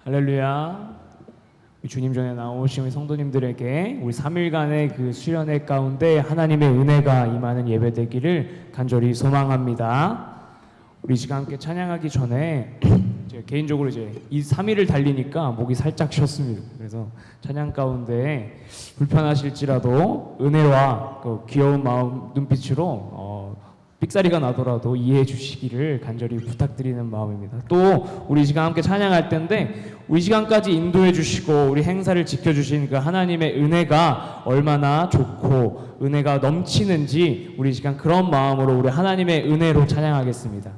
할렐루야. 우리 주님 전에 나오신 우리 성도님들에게 우리 3일간의 그 수련회 가운데 하나님의 은혜가 임하는 예배 되기를 간절히 소망합니다. 우리 시간 함께 찬양하기 전에 제가 개인적으로 이제 이 3일을 달리니까 목이 살짝 쉬었습니다. 그래서 찬양 가운데 불편하실지라도 은혜와 그 귀여운 마음 눈빛으로 삑사리가 나더라도 이해해 주시기를 간절히 부탁드리는 마음입니다. 또 우리 시간 함께 찬양할 텐데 우리 시간까지 인도해 주시고 우리 행사를 지켜주신 그 하나님의 은혜가 얼마나 좋고 은혜가 넘치는지 우리 시간 그런 마음으로 우리 하나님의 은혜로 찬양하겠습니다.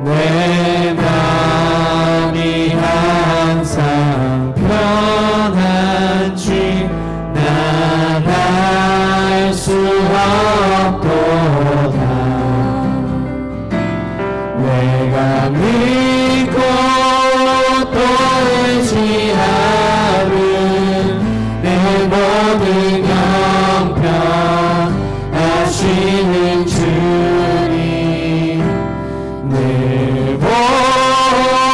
내 맘이 항상 편한지 난 알 수 없도다. 내가 믿고 또 의지하는 내 모든 형편 하시는 주님 늘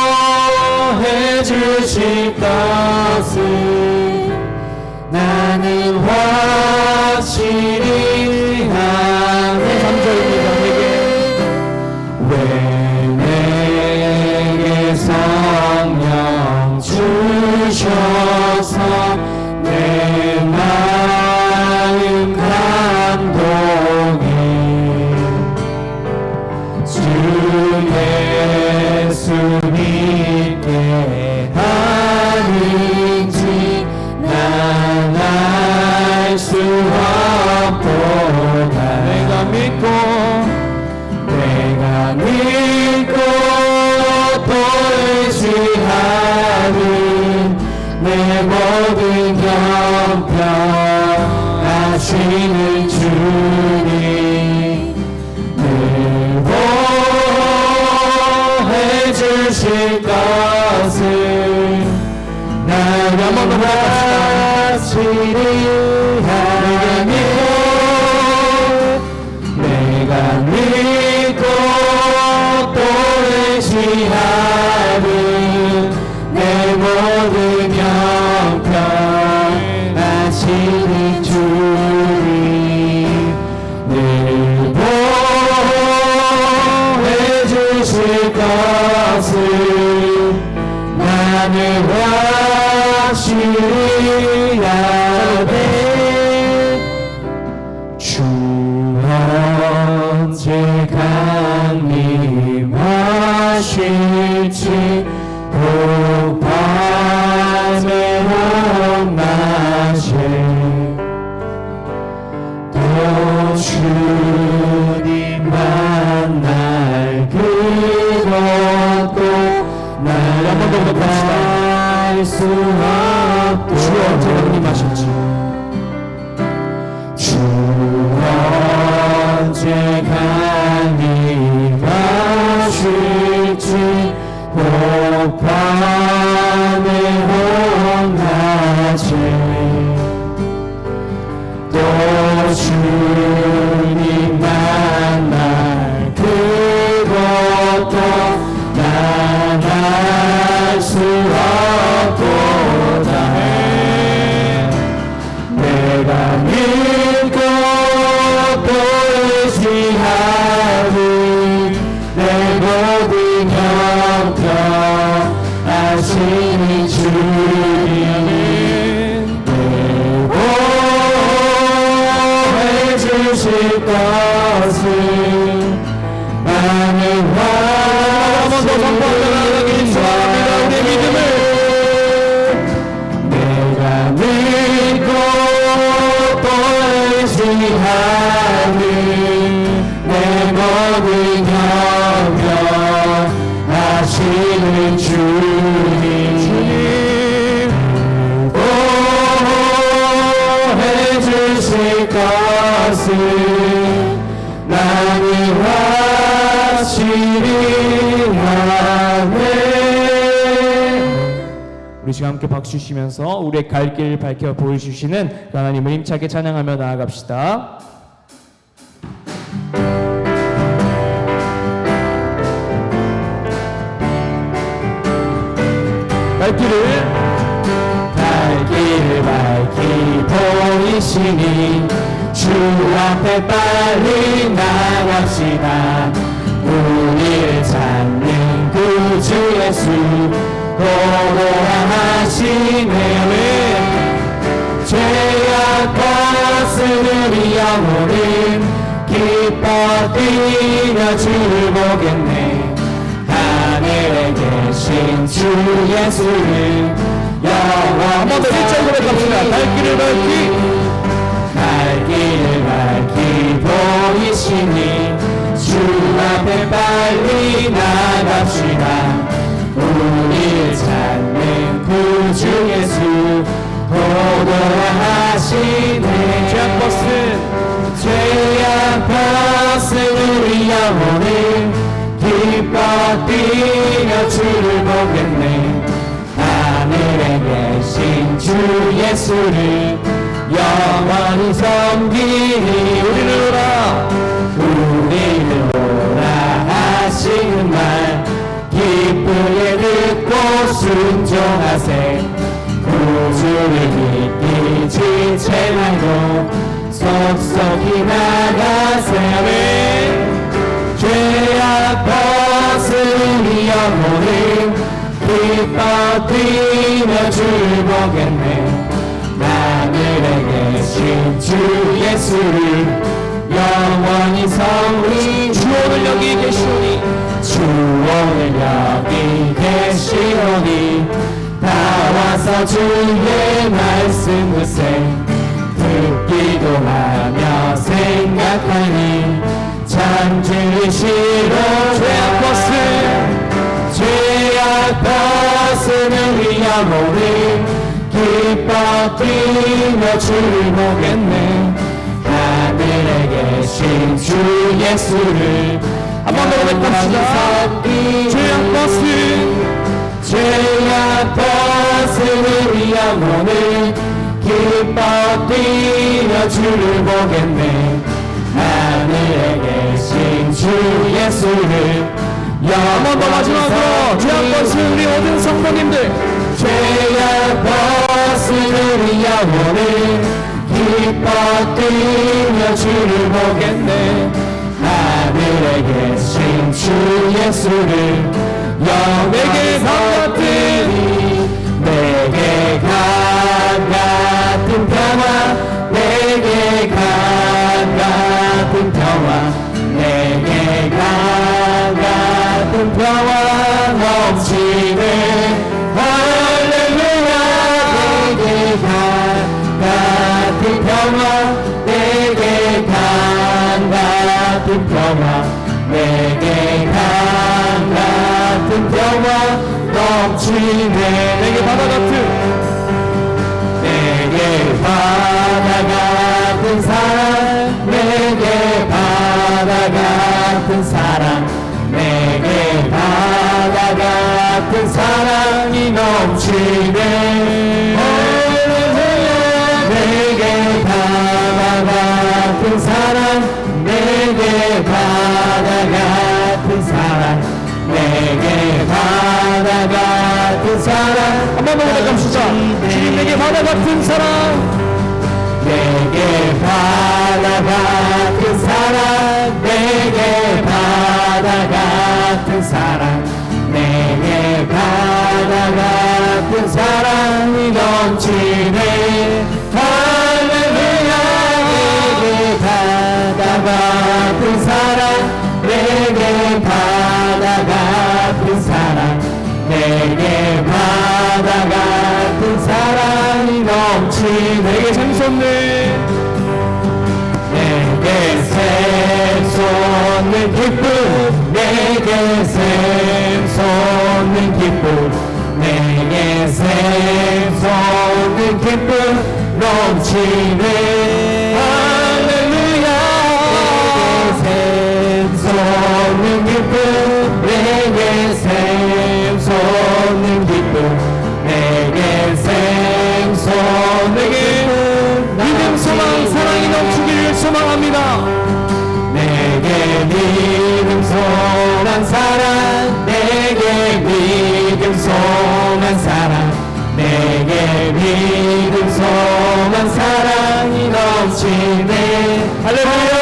보호해 주실 것을 나는 확실히 아네. 3절입니다. 왜 내게 성령 주셔서 내 마음 감동해 주 예수 믿게 하는지 난 알 수 없도다. 내가 믿고 또 의지하는 내 모든 형편 하시는 주님 늘 보호해 주실 것을 난 한 번 더 확실히 내가 믿고 또 의지하는 내 모든 형편 하시는 주님 늘 보호해 주실 것을 나는 확실히 아네. 주 언제 강림하실지 밤에 높낮에 또 주님 만날 그것도 날 알 수 없도 주 언제 강림하실지 주 언제 강림하실지 밤에 높낮에 하지 또 주님 만날 그것도 난 알 수 없도다 내가 믿고 또 의지하리 내 모든 형편 하시니 주님 주실 것을 나는 한번 더 선포하기 소원합니다. 우리의 믿음을 내가 믿고 또 의지하니 내 모든 형편 하시는 주님 해주실 것을 나는 확실히 아네. 우리 지금 함께 박수 치시면서 우리의 갈 길을 밝혀 보여주시는 하나님을 힘차게 찬양하며 나아갑시다. 갈 길을 밝히 보이시니 주 앞에 빨리 나갑시다 우리를 찾는 구주 예수 도도하시네 죄악 벗은 우리 영혼은 기뻐 뛰며 주를 보겠네 하늘에 계신 주 예수를 한번 더 일절으로 갑시다. 갈 길을 밝히 보이시니 주 앞에 빨리 나갑시다 우리를 찾는 구주 예수 도도하시네 죄악 벗은 우리 영혼을 기뻐 뛰며 주를 보겠네 하늘에 계신 주 예수를 영원히 섬기니 우리를 오라 하시는 말 기쁘게 듣고 순종하세 구주를 믿기 지체 말고 속속히 나가세 죄악 벗은 우리 영혼을 기뻐 뛰며 주를 보겠네 하늘에 계신 주 예수를 영원히 섬기니 주 오늘 여기 계시오니 주 오늘 여기 계시오니 다 와서 주의 말씀 듣세 듣기도 하며 생각하니 참 주시로 죄악 벗은 우리 영혼을 기뻐 뛰며 주를 보겠네 하늘에 계신 주 예수를 한 번 더 고백합시다 죄악 벗은 우리 영혼을 기뻐 뛰며 주를 보겠네 하늘에 계신 주 예수를 한 번 더 마지막으로 죄악 벗은 우리 모든 성도님들 죄악 벗은 우리 영혼을 기뻐 뛰며 주를 보겠네 하늘에 계신 주 예수를 내게 강 같은 평화 내게 강 같은 평화 내게 강 같은 평화 넘치네 할렐루야 내게 강 같은 평화 내게 강 같은 평화 내게 강 같은 평화 넘치네 내게 바다 같은 사랑 내게 바다 같은 사랑 내게 바다 같은 사랑이 넘치네 내게 바다 같은 사랑 한번 더 고백합시다. 주님 내게 바다 같은 사랑, 내게 바다 같은 사랑 내게 바다 같은 사랑 내게 바다 같은 사랑이 넘치네 할렐루야 내게 바다 같은 사랑 내게 바다 같은 사랑 내게 바다 같은 사랑이 넘치네 내게 샘솟네, 내게 샘솟는 기쁨 내게 샘솟는 기쁨 내게 샘솟는 기쁨 넘치네 할렐루야 내게 샘솟는 기쁨 내게 샘솟는 기쁨 내게 샘솟는 기쁨 믿음, 소망, 사랑이 넘치기를 소망합니다. 내게 믿음 소망 사랑 내게 믿음 소망 사랑 내게 믿음 소망 사랑이 넘치네 할렐루야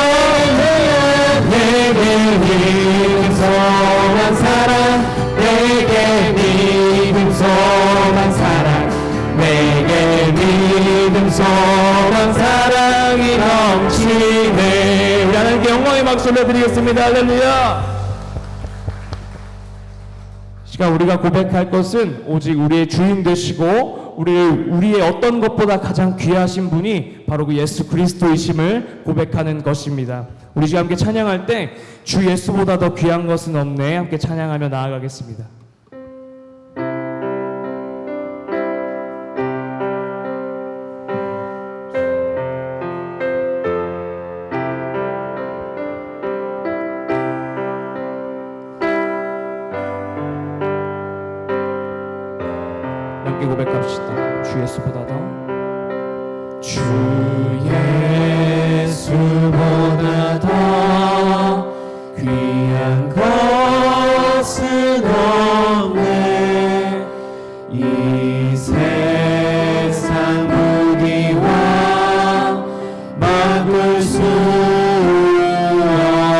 내게 믿음 소망 사랑 내게 믿음 소망 사랑 내게 믿음 소망 사랑이 넘치네 우리 하나님께 영광의 박수 올려드리겠습니다. 할렐루야. 시간 우리가 고백할 것은 오직 우리의 주인 되시고 우리의 어떤 것보다 가장 귀하신 분이 바로 그 예수 그리스도이심을 고백하는 것입니다. 우리 지금 함께 찬양할 때 주 예수보다 더 귀한 것은 없네 함께 찬양하며 나아가겠습니다. 함께 고백합시다. 주 예수보다 더 주 예수보다 더 귀한 것은 없네 이 세상 무기와 막을 수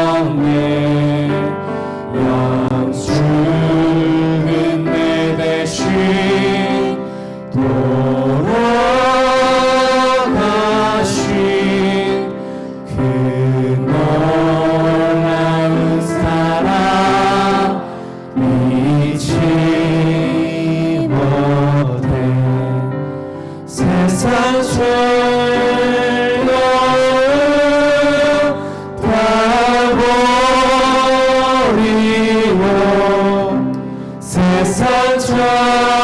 없네 영축은 내 대신 돌아가신 그 놀라운 사랑 잊지 못해 세상 죄는 다 버리고 세상 사랑과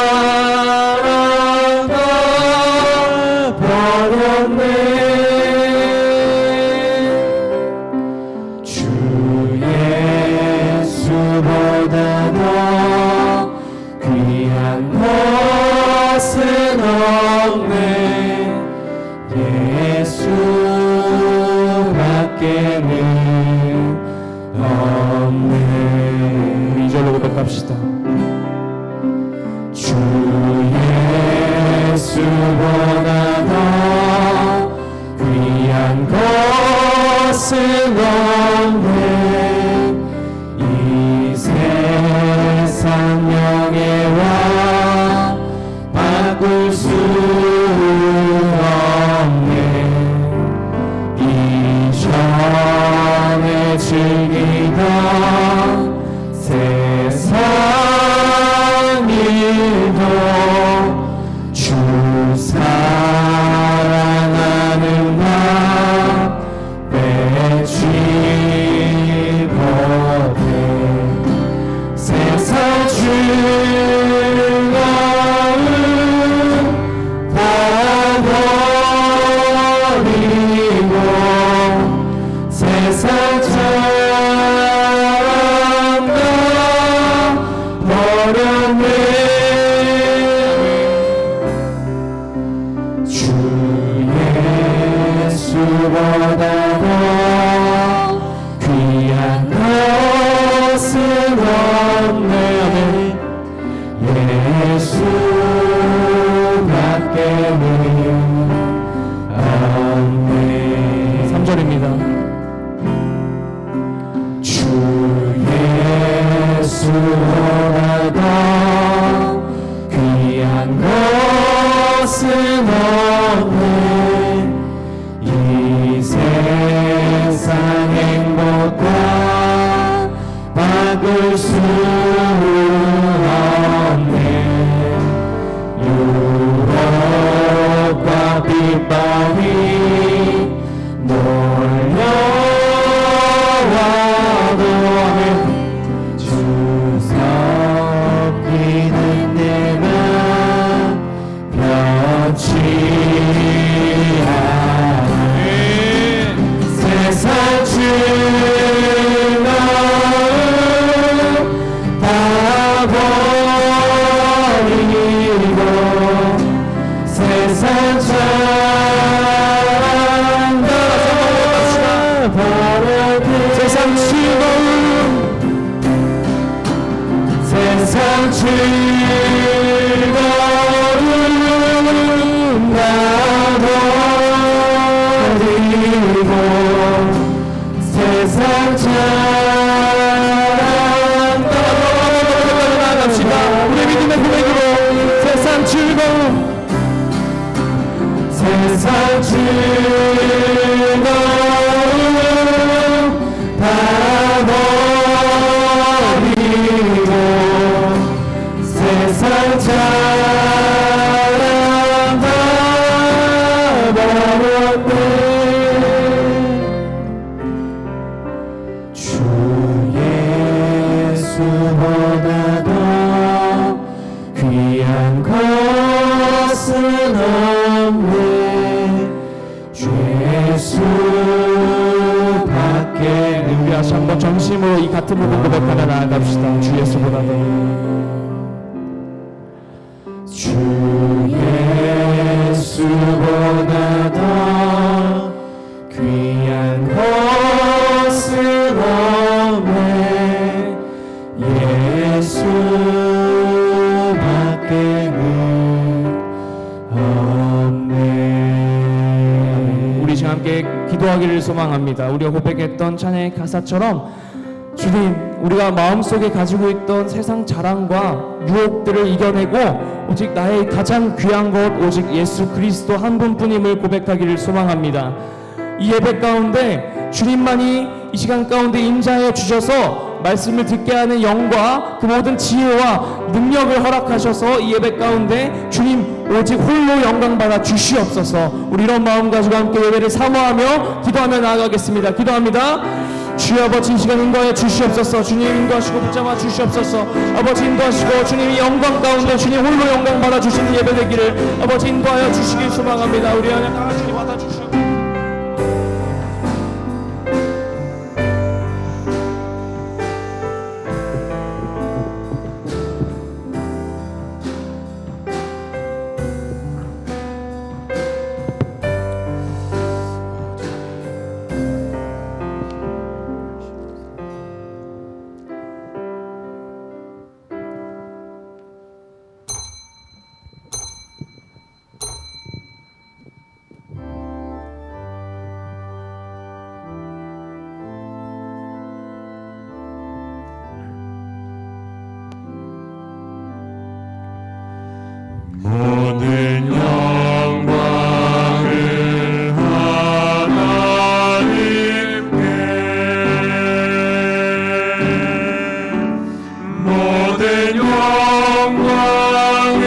버렸네 주 예수보다 더 귀한 것은 없네 예수밖에는 없네 2절로 고백합시다. 주 예수보다 더 귀한 것은 없네 이 세상 명예와 바꿀 수 없네 이전에 즐기던 세상 일도 주 사랑하는 나 빼지 못해 세상 즐거움 다 버리고 세상 사랑과 버렸네 주 예수보다 더 귀한 것은 없네 수 없네. 유혹과 핍박이 몰려와도 주 섬기는 내가 변치 않아. 세상 즐거움 다 버리고 세상 사랑 다 버려도 세상 즐거움 세상 즐거움 다 버리고 세상 사랑 다 나갑시다. 우리 믿음의 고백으로 세상 즐거움 세상 즐거움 다 버리고 세상 사랑 다 버렸네. 주 예수보다 더 귀한 것은 없네. 주 예수밖에. 우리 다시 한번 전심으로 이 같은 부분 고백하며 나아갑시다. 주 예수보다 더. 주 예수보다 더 귀한 것은 없네. 예수밖에는 없네. 우리 지금 함께 기도하기를 소망합니다. 우리가 고백했던 찬양의 가사처럼 주님, 우리가 마음속에 가지고 있던 세상 자랑과 유혹들을 이겨내고 오직 나의 가장 귀한 것 오직 예수 그리스도 한 분뿐임을 고백하기를 소망합니다. 이 예배 가운데 주님만이 이 시간 가운데 임재하여 주셔서 말씀을 듣게 하는 영과 그 모든 지혜와 능력을 허락하셔서 이 예배 가운데 주님 오직 홀로 영광 받아 주시옵소서. 우리 이런 마음 가지고 함께 예배를 사모하며 기도하며 나아가겠습니다. 기도합니다. 주여 아버지 이 시간 인도하여 주시옵소서. 주님 인도하시고 붙잡아 주시옵소서. 아버지 인도하시고 주님이 영광 가운데 주님 홀로 영광 받아 주시는 예배 되기를 아버지 인도하여 주시길 소망합니다. 우리 안에 다 주님 받아 주시옵소서. 모든 영광을 하나님께 모든 영광을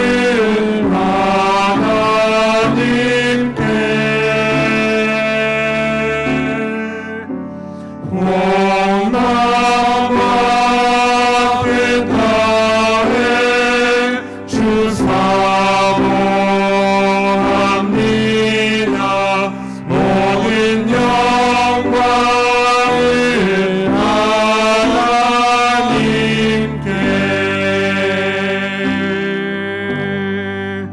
하나님께 원망과 다해 주 사모합니다. 모든 영광을 하나님께.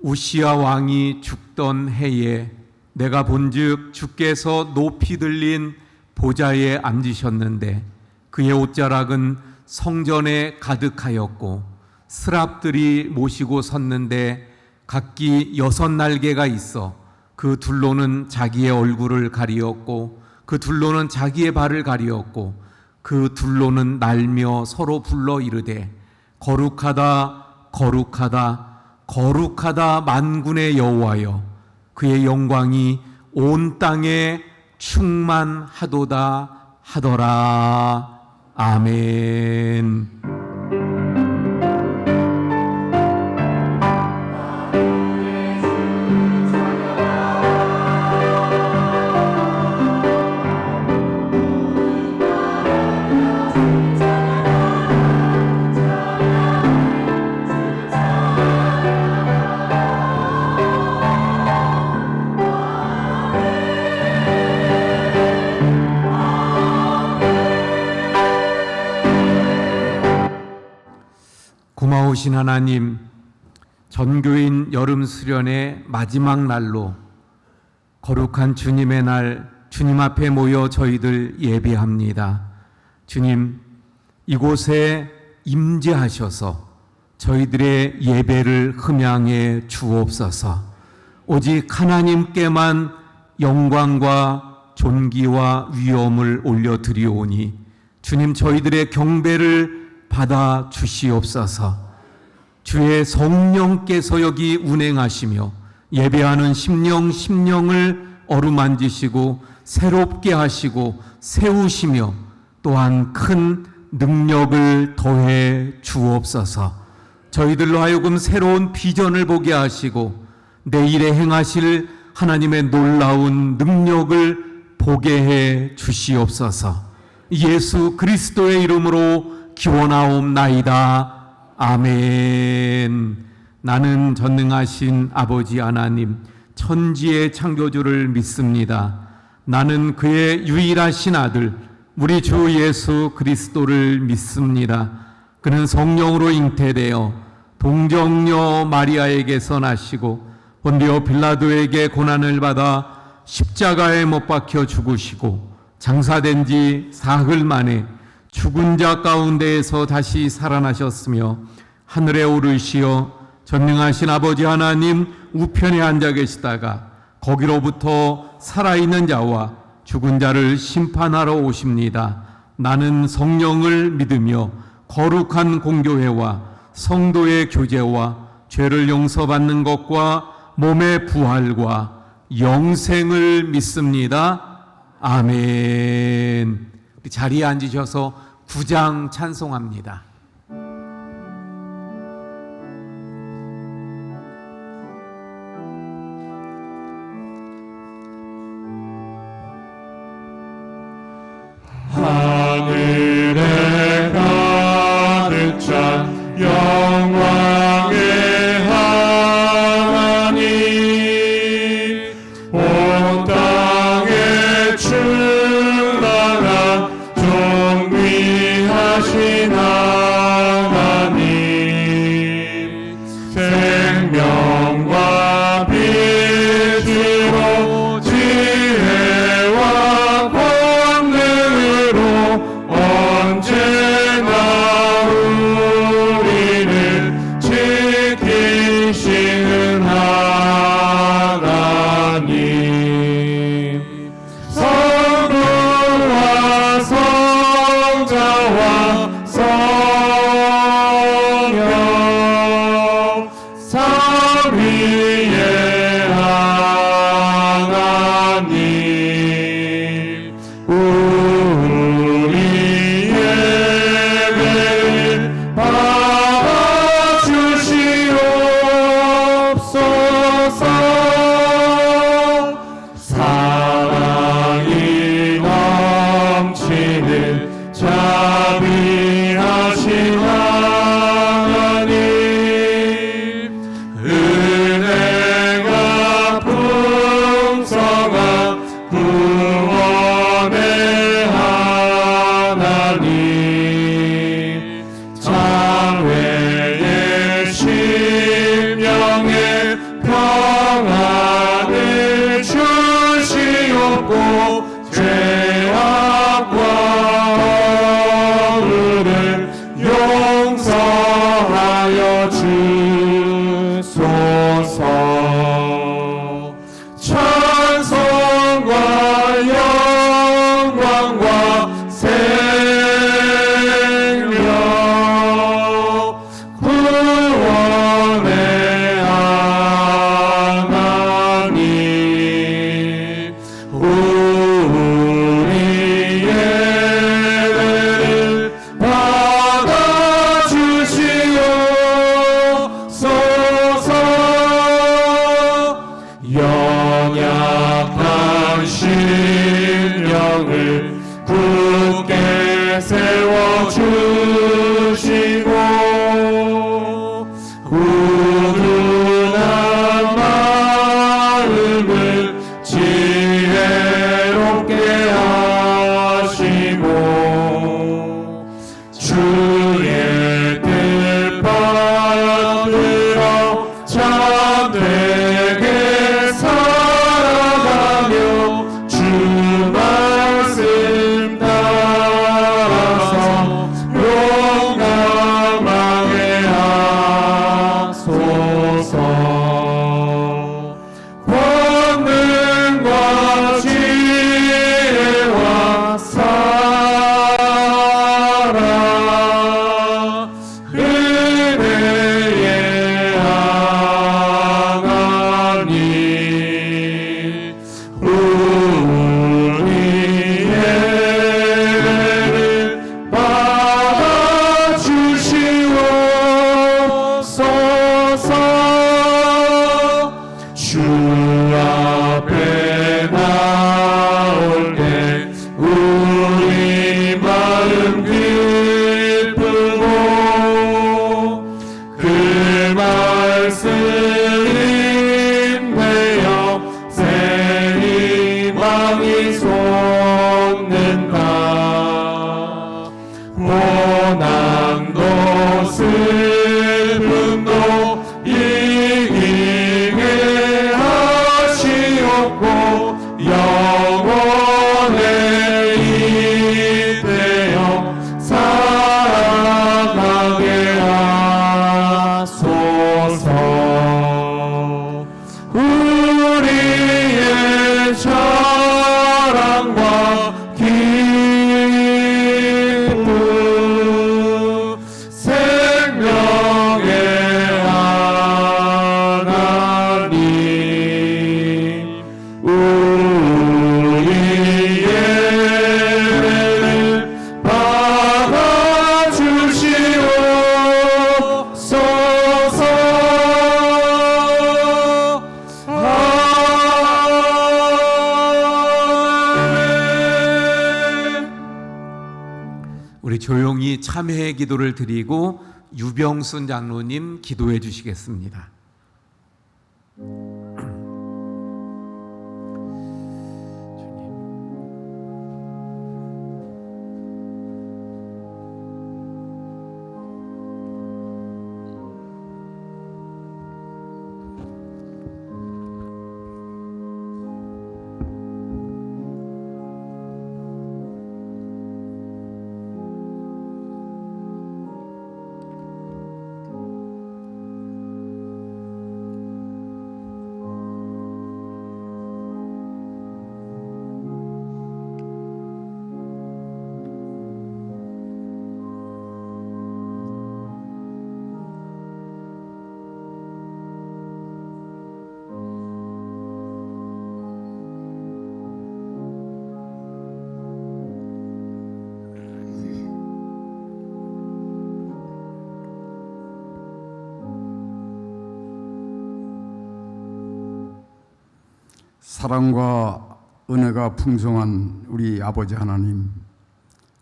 우시야 왕이 죽던 해에 내가 본즉 주께서 높이 들린 보좌에 앉으셨는데 그의 옷자락은 성전에 가득하였고 스랍들이 모시고 섰는데 각기 6날개가 있어 그 둘로는 자기의 얼굴을 가리었고 그 둘로는 자기의 발을 가리었고 그 둘로는 날며 서로 불러 이르되 거룩하다 거룩하다 거룩하다 만군의 여호와여 그의 영광이 온 땅에 충만하도다 하더라. 아멘. 고마우신 하나님, 전교인 여름 수련의 마지막 날로 거룩한 주님의 날, 주님 앞에 모여 저희들 예배합니다. 주님, 이곳에 임재하셔서 저희들의 예배를 흠양해 주옵소서. 오직 하나님께만 영광과 존귀와 위엄을 올려드리오니 주님, 저희들의 경배를 받아 주시옵소서. 주의 성령께서 여기 운행하시며 예배하는 심령을 어루만지시고 새롭게 하시고 세우시며 또한 큰 능력을 더해 주옵소서. 저희들로 하여금 새로운 비전을 보게 하시고 내일에 행하실 하나님의 놀라운 능력을 보게 해 주시옵소서. 예수 그리스도의 이름으로 기원하옵나이다. 아멘. 나는 전능하신 아버지 하나님, 천지의 창조주를 믿습니다. 나는 그의 유일하신 아들, 우리 주 예수 그리스도를 믿습니다. 그는 성령으로 잉태되어 동정녀 마리아에게서 나시고 본디오 빌라도에게 고난을 받아 십자가에 못 박혀 죽으시고 장사된 지 사흘 만에 죽은 자 가운데에서 다시 살아나셨으며 하늘에 오르시어 전능하신 아버지 하나님 우편에 앉아 계시다가 거기로부터 살아있는 자와 죽은 자를 심판하러 오십니다. 나는 성령을 믿으며 거룩한 공교회와 성도의 교제와 죄를 용서받는 것과 몸의 부활과 영생을 믿습니다. 아멘. 자리에 앉으셔서 9장 찬송합니다. 하늘에 가득 찬 영광의 하나님, 온 땅에 충만한 존귀하신 하나님, 굳게 세워주시고 우둔한 마음을 지혜롭게 하시고 주의 뜻 받들어 참되게 살아가며 주 말씀 따라서 용감하게 하소서. 권능과 지혜와 사랑 은혜의 하나님 우리의 예배를 받아주시옵소서. 주 앞에 나올 때 우리 마음 기쁘고 그 말씀 인되어 새 희망이 솟는다. 고난도 슬픔도 이기게 하시옵고 영원에 이되어 살아가게 하소서. 우리의 자랑과 기쁨 생명의 하나님 우리의 예배를 받아주시옵소서. 아멘. 우리 조용히 참회의 기도를 드리고 유병순 장로님 기도해 주시겠습니다. 사랑과 은혜가 풍성한 우리 아버지 하나님,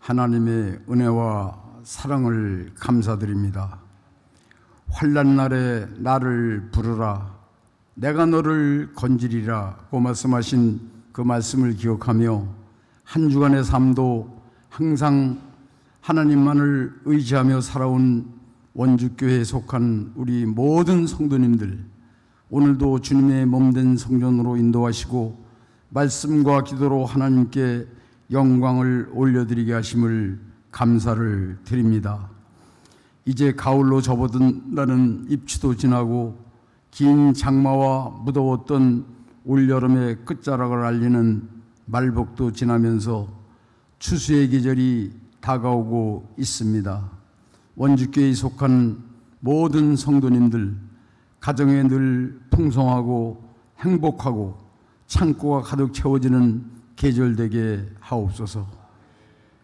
하나님의 은혜와 사랑을 감사드립니다. 환난 날에 나를 부르라, 내가 너를 건지리라고 말씀하신 그 말씀을 기억하며 한 주간의 삶도 항상 하나님만을 의지하며 살아온 원주교회에 속한 우리 모든 성도님들, 오늘도 주님의 몸된 성전으로 인도하시고 말씀과 기도로 하나님께 영광을 올려드리게 하심을 감사를 드립니다. 이제 가을로 접어든다는 입추도 지나고 긴 장마와 무더웠던 올여름의 끝자락을 알리는 말복도 지나면서 추수의 계절이 다가오고 있습니다. 원주교회에 속한 모든 성도님들, 가정에 늘 풍성하고 행복하고 창고가 가득 채워지는 계절 되게 하옵소서.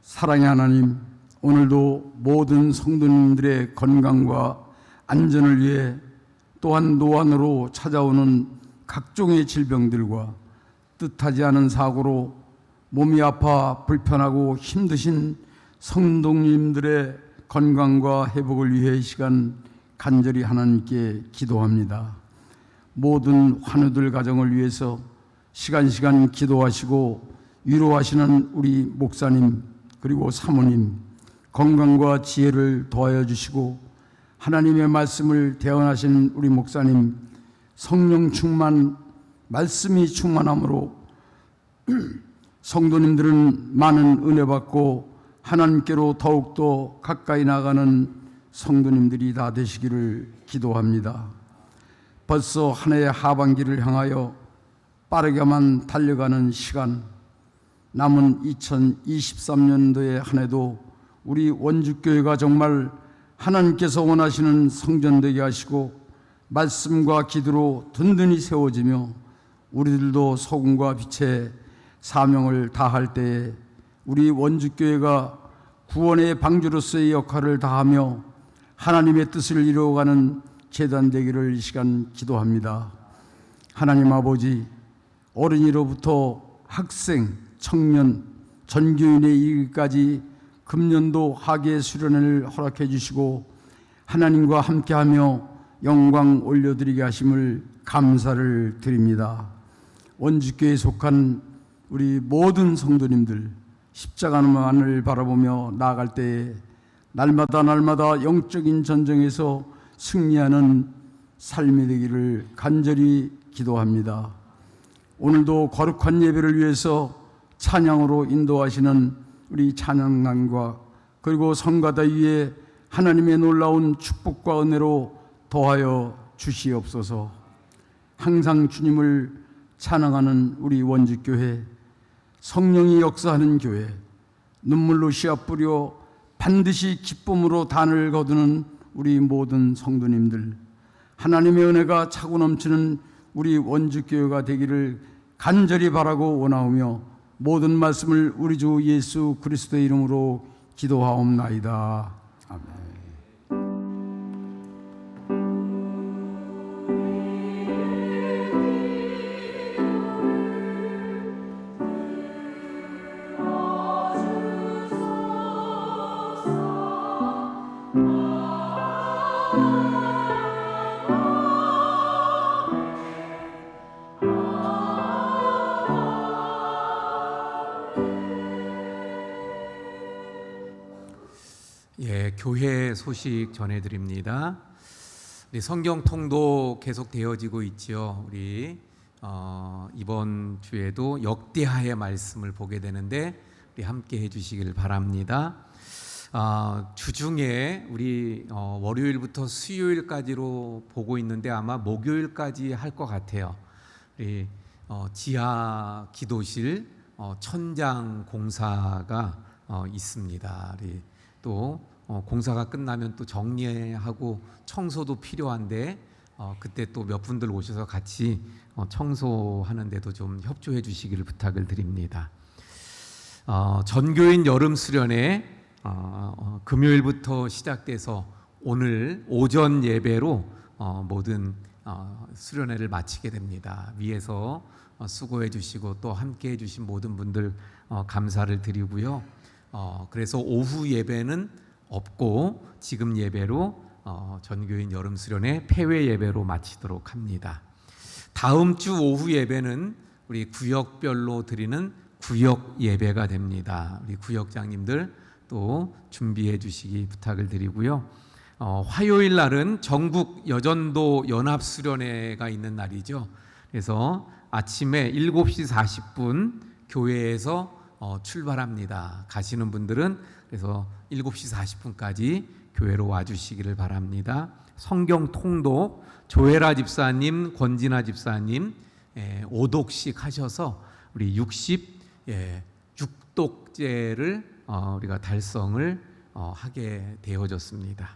사랑의 하나님, 오늘도 모든 성도님들의 건강과 안전을 위해 또한 노안으로 찾아오는 각종의 질병들과 뜻하지 않은 사고로 몸이 아파 불편하고 힘드신 성도님들의 건강과 회복을 위해 이 시간 간절히 하나님께 기도합니다. 모든 환우들 가정을 위해서 시간 기도하시고 위로하시는 우리 목사님 그리고 사모님 건강과 지혜를 더하여 주시고, 하나님의 말씀을 대언하시는 우리 목사님 성령 충만, 말씀이 충만함으로 성도님들은 많은 은혜 받고 하나님께로 더욱더 가까이 나가는 성도님들이 다 되시기를 기도합니다. 벌써 한 해의 하반기를 향하여 빠르게만 달려가는 시간, 남은 2023년도의 한 해도 우리 원주교회가 정말 하나님께서 원하시는 성전되게 하시고 말씀과 기도로 든든히 세워지며 우리들도 소금과 빛의 사명을 다할 때에 우리 원주교회가 구원의 방주로서의 역할을 다하며 하나님의 뜻을 이루어가는 제단 되기를 이 시간 기도합니다. 하나님 아버지, 어린이로부터 학생, 청년, 전교인에 이르기까지 금년도 학예 수련회를 허락해 주시고 하나님과 함께하며 영광 올려드리게 하심을 감사를 드립니다. 원주교회에 속한 우리 모든 성도님들 십자가만을 바라보며 나아갈 때에 날마다 영적인 전쟁에서 승리하는 삶이 되기를 간절히 기도합니다. 오늘도 거룩한 예배를 위해서 찬양으로 인도하시는 우리 찬양단과 그리고 성가대 위에 하나님의 놀라운 축복과 은혜로 더하여 주시옵소서. 항상 주님을 찬양하는 우리 원주교회, 성령이 역사하는 교회, 눈물로 씨앗 뿌려 반드시 기쁨으로 단을 거두는 우리 모든 성도님들, 하나님의 은혜가 차고 넘치는 우리 원주교회가 되기를 간절히 바라고 원하오며 모든 말씀을 우리 주 예수 그리스도의 이름으로 기도하옵나이다. 아멘. 교회 소식 전해드립니다. 우리 성경 통독 계속 되어지고 있죠. 우리 이번 주에도 역대하의 말씀을 보게 되는데 우리 함께 해주시길 바랍니다. 주중에 우리 월요일부터 수요일까지로 보고 있는데 아마 목요일까지 할 것 같아요. 우리 지하 기도실 천장 공사가 있습니다. 우리 또 공사가 끝나면 또 정리하고 청소도 필요한데 그때 또 몇 분들 오셔서 같이 청소하는데도 좀 협조해 주시기를 부탁을 드립니다. 전교인 여름 수련회 금요일부터 시작돼서 오늘 오전 예배로 모든 수련회를 마치게 됩니다. 위에서 수고해 주시고 또 함께 해 주신 모든 분들 감사를 드리고요. 그래서 오후 예배는 없고 지금 예배로 전교인 여름 수련회 폐회 예배로 마치도록 합니다. 다음 주 오후 예배는 우리 구역별로 드리는 구역 예배가 됩니다. 우리 구역장님들 또 준비해 주시기 부탁을 드리고요. 화요일 날은 전국 여전도 연합 수련회가 있는 날이죠. 그래서 아침에 7시 40분 교회에서 출발합니다. 가시는 분들은 그래서 7시 40분까지 교회로 와주시기를 바랍니다. 성경 통독 조혜라 집사님, 권진아 집사님 5독씩 하셔서 우리 66독째를 우리가 달성을 하게 되어졌습니다.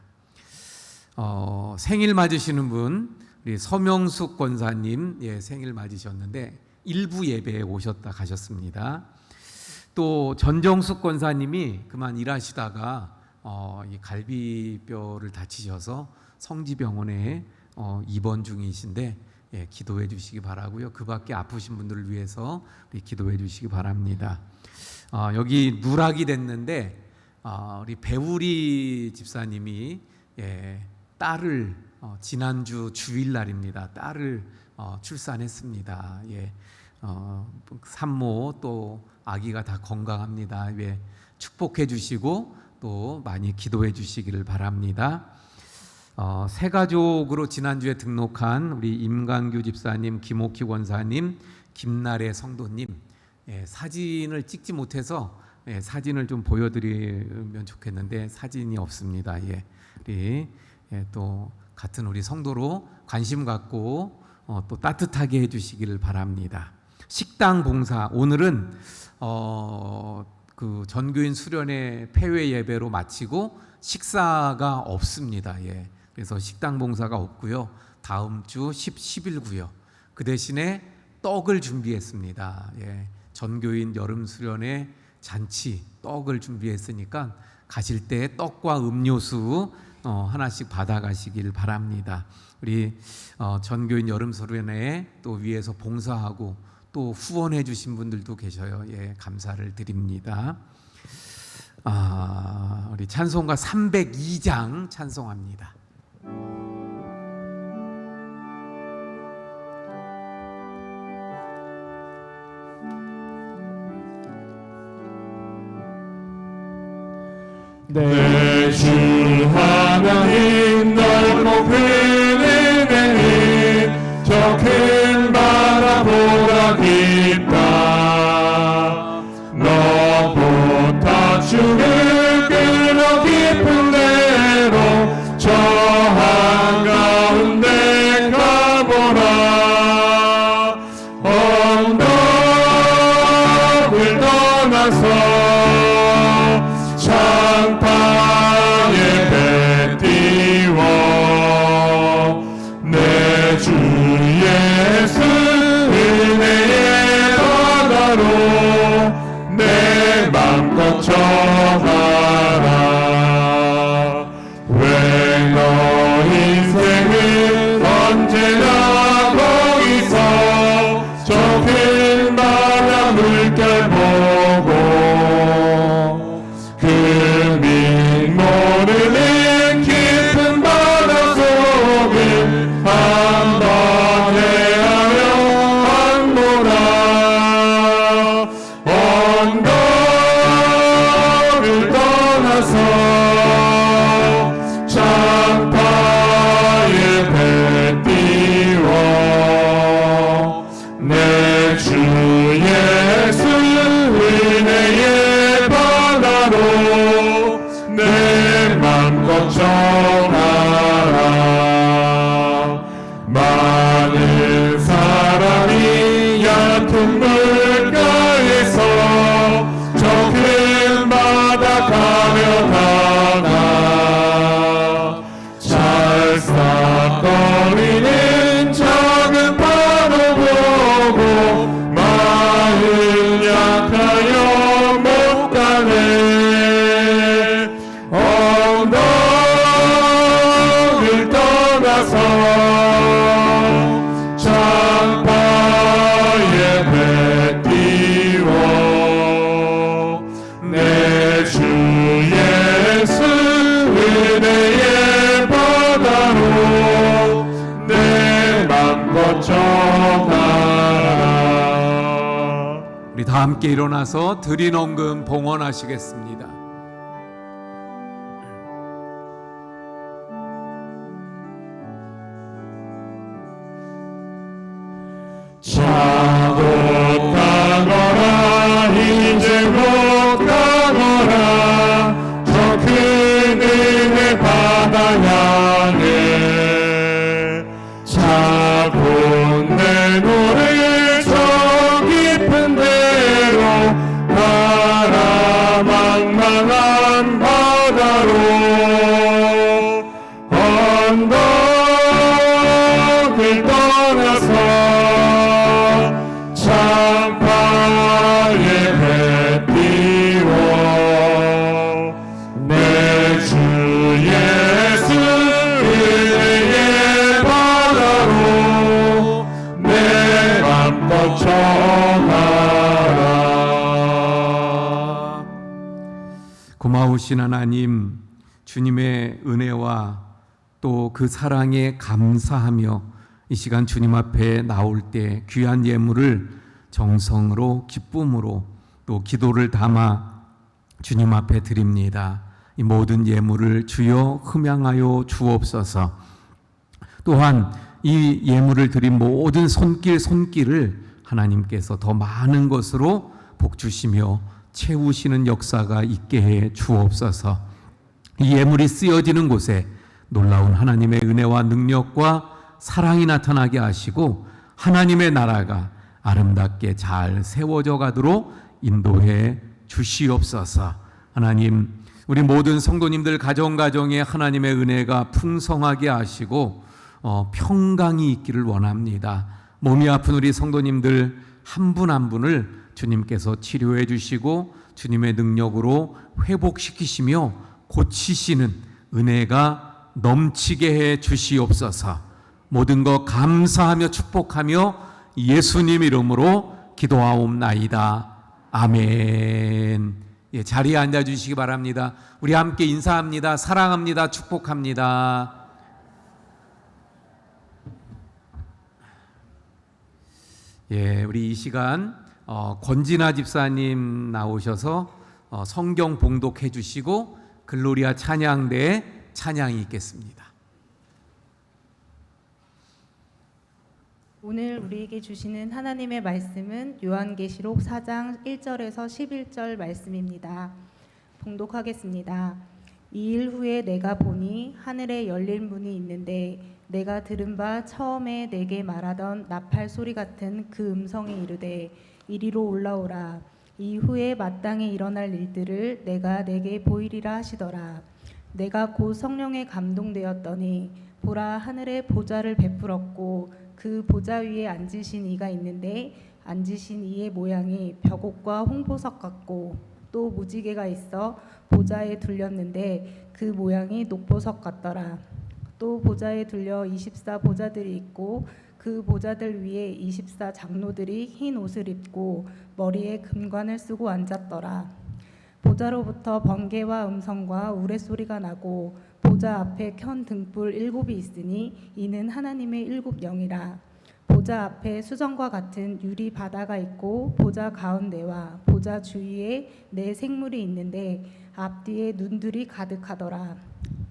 생일 맞으시는 분 우리 서명숙 권사님 생일 맞으셨는데 일부 예배에 오셨다 가셨습니다. 또 전정숙 권사님이 그만 일하시다가 이 갈비뼈를 다치셔서 성지병원에 입원 중이신데 기도해 주시기 바라고요. 그 밖에 아프신 분들을 위해서 우리 기도해 주시기 바랍니다. 여기 누락이 됐는데 우리 배우리 집사님이 딸을 지난주 주일날입니다. 딸을 출산했습니다. 산모 또 아기가 다 건강합니다. 축복해 주시고 또 많이 기도해 주시기를 바랍니다. 새 가족으로 지난주에 등록한 우리 임강규 집사님, 김옥희 권사님, 김나래 성도님, 사진을 찍지 못해서 사진을 좀 보여드리면 좋겠는데 사진이 없습니다. 우리 또 같은 우리 성도로 관심 갖고 또 따뜻하게 해주시기를 바랍니다. 식당 봉사, 오늘은 그 전교인 수련회 폐회 예배로 마치고 식사가 없습니다. 그래서 식당 봉사가 없고요. 다음 주 10일고요. 그 대신에 떡을 준비했습니다. 전교인 여름 수련회 잔치 떡을 준비했으니까 가실 때 떡과 음료수 하나씩 받아가시길 바랍니다. 우리 전교인 여름 수련회에 또 위에서 봉사하고 또 후원해 주신 분들도 계셔요. 감사를 드립니다. 우리 찬송가 302장 찬송합니다. 내 주 하나님 널 높이는 은혜는 저 큰 바다보다 깊다. 너보다 주를 끌어 깊은 데로 저 한가운데 가보라. 언덕을 떠나서 창파에 배 띄워 내 주 예수 은혜의 바다로 내 맘껏 전하라. 왜 너 인생은 언제나 거기서 저 큰 바다 물결 보고 금이 모르는 깊은 바다 속을 한번 헤아려 안보라. 언덕을 떠나서 창파에 배 띄워 내 주 예수 은혜의 바다로 내 맘껏 전하라. 많은 사람이 얕은 물가에서 저 큰 바다 가려다가 찰싹거리는 작은 파도 보고 마음 약하여 못 가네. 언덕을 떠나서 창파에 배 띄워 내 주 예수 은혜의 바다로 내 맘껏 전하라. 우리 다 함께 일어나서 드린 헌금 봉헌하시겠습니다. 자복하거라 이제 못 가거라 저 큰 은혜 바다 향해 차분 내 노를 저 깊은 데로 가라. 망망한 바다로 언덕을 떠나서 고마우신 하나님, 주님의 은혜와 또 그 사랑에 감사하며 이 시간 주님 앞에 나올 때 귀한 예물을 정성으로 기쁨으로 또 기도를 담아 주님 앞에 드립니다. 이 모든 예물을 주여 흠양하여 주옵소서. 또한 이 예물을 드린 모든 손길을 하나님께서 더 많은 것으로 복 주시며 채우시는 역사가 있게 해 주옵소서. 이 예물이 쓰여지는 곳에 놀라운 하나님의 은혜와 능력과 사랑이 나타나게 하시고 하나님의 나라가 아름답게 잘 세워져 가도록 인도해 주시옵소서. 하나님, 우리 모든 성도님들 가정에 하나님의 은혜가 풍성하게 하시고 평강이 있기를 원합니다. 몸이 아픈 우리 성도님들 한 분 한 분을 주님께서 치료해 주시고 주님의 능력으로 회복시키시며 고치시는 은혜가 넘치게 해 주시옵소서. 모든 것 감사하며 축복하며 예수님 이름으로 기도하옵나이다. 아멘. 예, 자리에 앉아 주시기 바랍니다. 우리 함께 인사합니다. 사랑합니다. 축복합니다. 예, 우리 이 시간 권진아 집사님 나오셔서 성경 봉독해 주시고 글로리아 찬양대에 찬양이 있겠습니다. 오늘 우리에게 주시는 하나님의 말씀은 요한계시록 4장 1절에서 11절 말씀입니다. 봉독하겠습니다. 이 일 후에 내가 보니 하늘에 열린 문이 있는데 내가 들은 바 처음에 내게 말하던 나팔 소리 같은 그 음성이 이르되 이리로 올라오라. 이후에 마땅히 일어날 일들을 내가 내게 보이리라 하시더라. 내가 곧 성령에 감동되었더니 보라, 하늘에 보좌를 베풀었고 그 보좌 위에 앉으신 이가 있는데 앉으신 이의 모양이 벽옥과 홍보석 같고 또 무지개가 있어 보좌에 둘렸는데 그 모양이 녹보석 같더라. 또 보좌에 둘려 24 보좌들이 있고 그 보좌들 위에 24 장로들이 흰 옷을 입고 머리에 금관을 쓰고 앉았더라. 보좌로부터 번개와 음성과 우레소리가 나고 보좌 앞에 켠 등불 7이 있으니 이는 하나님의 7 영이라. 보좌 앞에 수정과 같은 유리 바다가 있고 보좌 가운데와 보좌 주위에 4 생물이 있는데 앞뒤에 눈들이 가득하더라.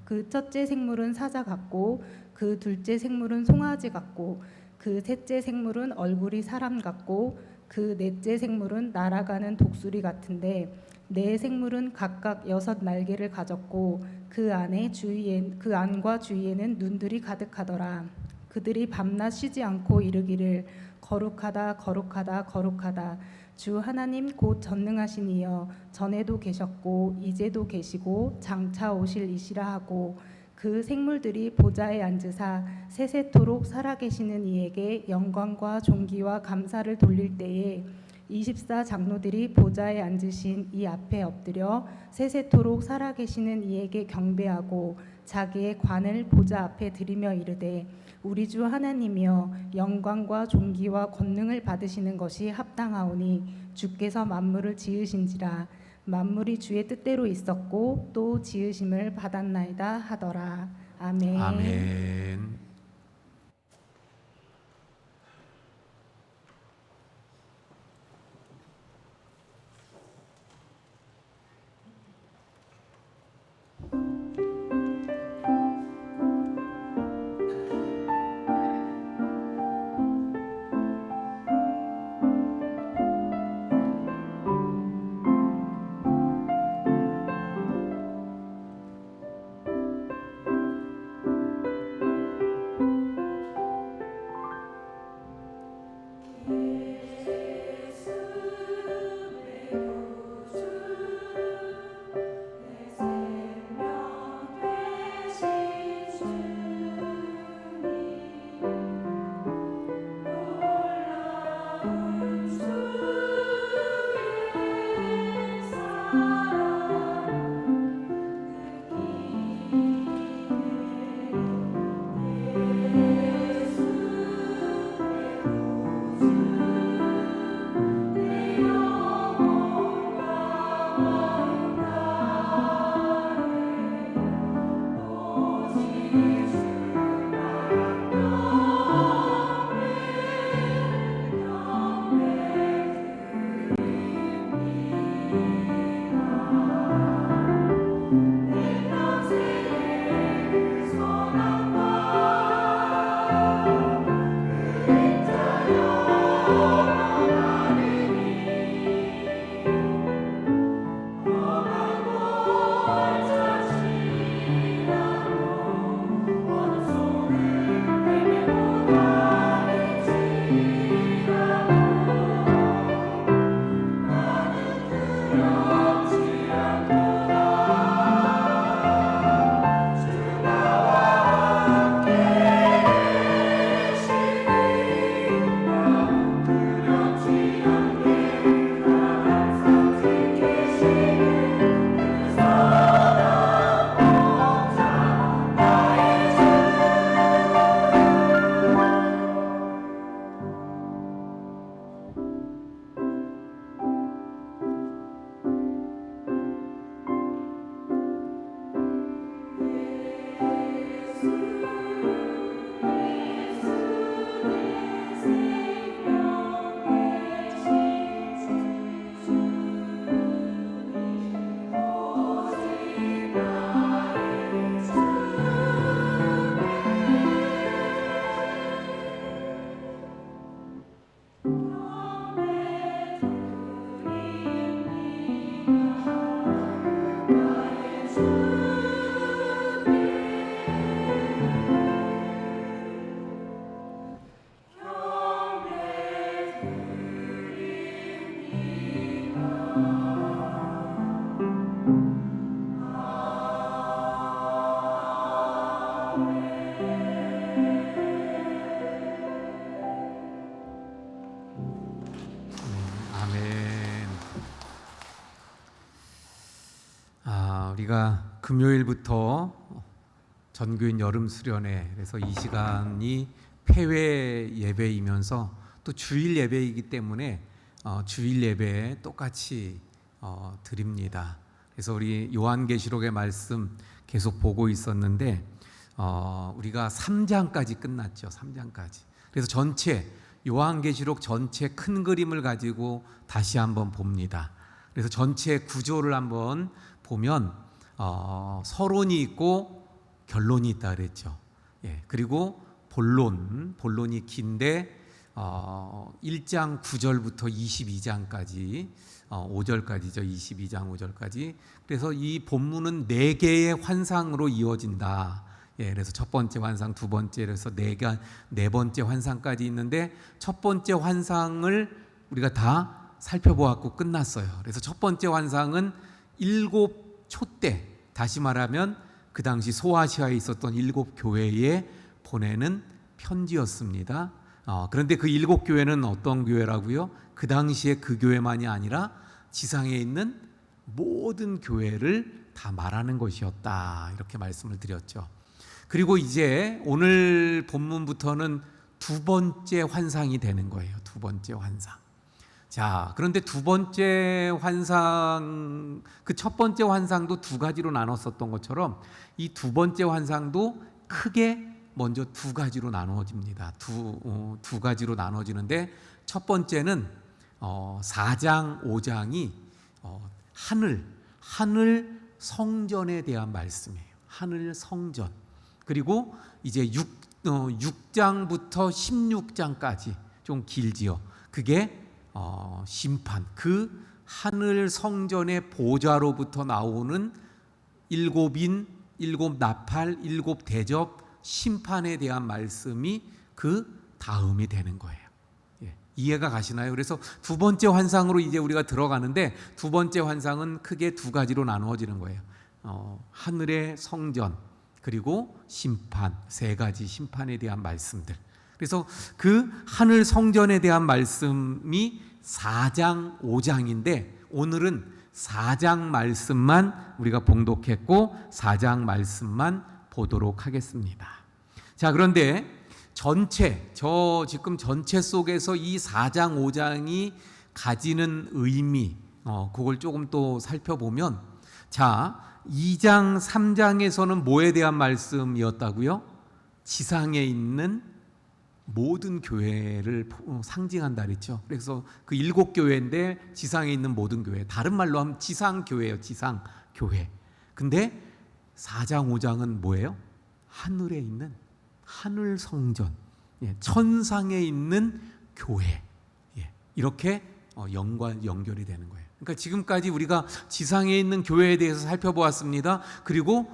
그 첫째 생물은 사자 같고 그 둘째 생물은 송아지 같고 그 셋째 생물은 얼굴이 사람 같고 그 넷째 생물은 날아가는 독수리 같은데 4 생물은 각각 6 날개를 가졌고 그 안과 주위에는 눈들이 가득하더라. 그들이 밤낮 쉬지 않고 이르기를 거룩하다 거룩하다 거룩하다 주 하나님 곧 전능하신 이여 전에도 계셨고 이제도 계시고 장차 오실 이시라 하고 그 생물들이 보좌에 앉으사 세세토록 살아계시는 이에게 영광과 존귀와 감사를 돌릴 때에 24 장로들이 보좌에 앉으신 이 앞에 엎드려 세세토록 살아계시는 이에게 경배하고 자기의 관을 보좌 앞에 드리며 이르되 우리 주 하나님이여 영광과 존귀와 권능을 받으시는 것이 합당하오니 주께서 만물을 지으신지라. 만물이 주의 뜻대로 있었고 또 지으심을 받았나이다 하더라. 아멘. 아멘. 우리가 금요일부터 전교인 여름 수련회, 그래서 이 시간이 폐회 예배이면서 또 주일 예배이기 때문에 주일 예배에 똑같이 드립니다. 그래서 우리 요한계시록의 말씀 계속 보고 있었는데 우리가 3장까지 끝났죠. 3장까지. 그래서 전체 요한계시록 전체 큰 그림을 가지고 다시 한번 봅니다. 그래서 전체 구조를 한번 보면 서론이 있고 결론이 있다 그랬죠. 예, 그리고 본론이 긴데 1장 9절부터 22장까지 5절까지죠. 22장 5절까지. 그래서 이 본문은 4개의 환상으로 이어진다. 예, 그래서 첫 번째 환상, 두 번째, 그래서 네 번째 환상까지 있는데 첫 번째 환상을 우리가 다 살펴보았고 끝났어요. 그래서 첫 번째 환상은 7 촛대, 다시 말하면 그 당시 소아시아에 있었던 7 교회에 보내는 편지였습니다. 그런데 그 7 교회는 어떤 교회라고요? 그 당시에 그 교회만이 아니라 지상에 있는 모든 교회를 다 말하는 것이었다. 이렇게 말씀을 드렸죠. 그리고 이제 오늘 본문부터는 두 번째 환상이 되는 거예요. 두 번째 환상. 자, 그런데 두 번째 환상, 그 첫 번째 환상도 두 가지로 나눴었던 것처럼 이 두 번째 환상도 크게 먼저 두 가지로 나눠집니다. 두 가지로 나눠지는데 첫 번째는 4장, 5장이 하늘 성전에 대한 말씀이에요. 하늘 성전. 그리고 이제 6장부터 16장까지 좀 길지요. 그게 심판, 그 하늘 성전의 보좌로부터 나오는 7인, 7나팔, 7대접 심판에 대한 말씀이 그 다음이 되는 거예요. 예, 이해가 가시나요? 그래서 두 번째 환상으로 이제 우리가 들어가는데 두 번째 환상은 크게 두 가지로 나누어지는 거예요. 하늘의 성전 그리고 심판, 세 가지 심판에 대한 말씀들. 그래서 그 하늘 성전에 대한 말씀이 4장, 5장인데 오늘은 4장 말씀만 우리가 봉독했고 4장 말씀만 보도록 하겠습니다. 자, 그런데 지금 전체 속에서 이 4장, 5장이 가지는 의미, 그걸 조금 또 살펴보면, 자, 2장, 3장에서는 뭐에 대한 말씀이었다고요? 지상에 있는 모든 교회를 상징한다 그랬죠. 그래서 그 7 교회인데 지상에 있는 모든 교회, 다른 말로 하면 지상 교회예요. 지상 교회. 근데 4장, 5장은 뭐예요? 하늘에 있는 하늘 성전, 천상에 있는 교회. 이렇게 연결이 되는 거예요. 그러니까 지금까지 우리가 지상에 있는 교회에 대해서 살펴보았습니다. 그리고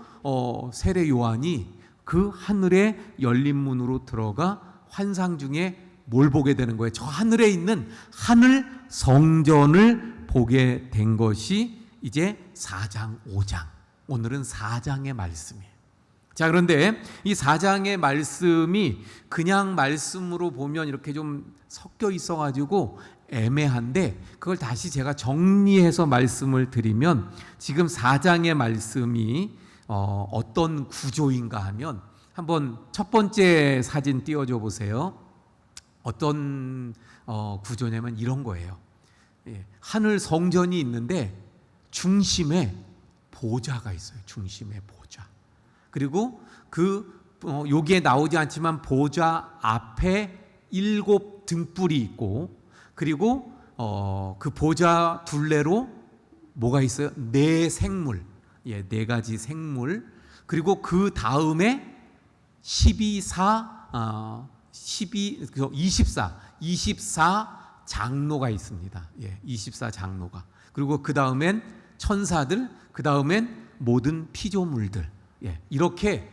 세례 요한이 그 하늘의 열린 문으로 들어가 환상 중에 뭘 보게 되는 거예요? 저 하늘에 있는 하늘 성전을 보게 된 것이 이제 4장, 5장. 오늘은 4장의 말씀이에요. 자, 그런데 이 4장의 말씀이 그냥 말씀으로 보면 이렇게 좀 섞여 있어가지고 애매한데 그걸 다시 제가 정리해서 말씀을 드리면 지금 4장의 말씀이 어떤 구조인가 하면 한번 첫 번째 사진 띄워줘 보세요. 어떤 구조냐면 이런 거예요. 하늘 성전이 있는데 중심에 보좌가 있어요. 중심에 보좌. 그리고 여기에 나오지 않지만 보좌 앞에 7 등불이 있고 그리고 그 보좌 둘레로 뭐가 있어요? 4 생물. 4가지 생물. 그리고 그 다음에 24 장로가 있습니다. 24 장로가. 그리고 그 다음엔 천사들, 그 다음엔 모든 피조물들. 이렇게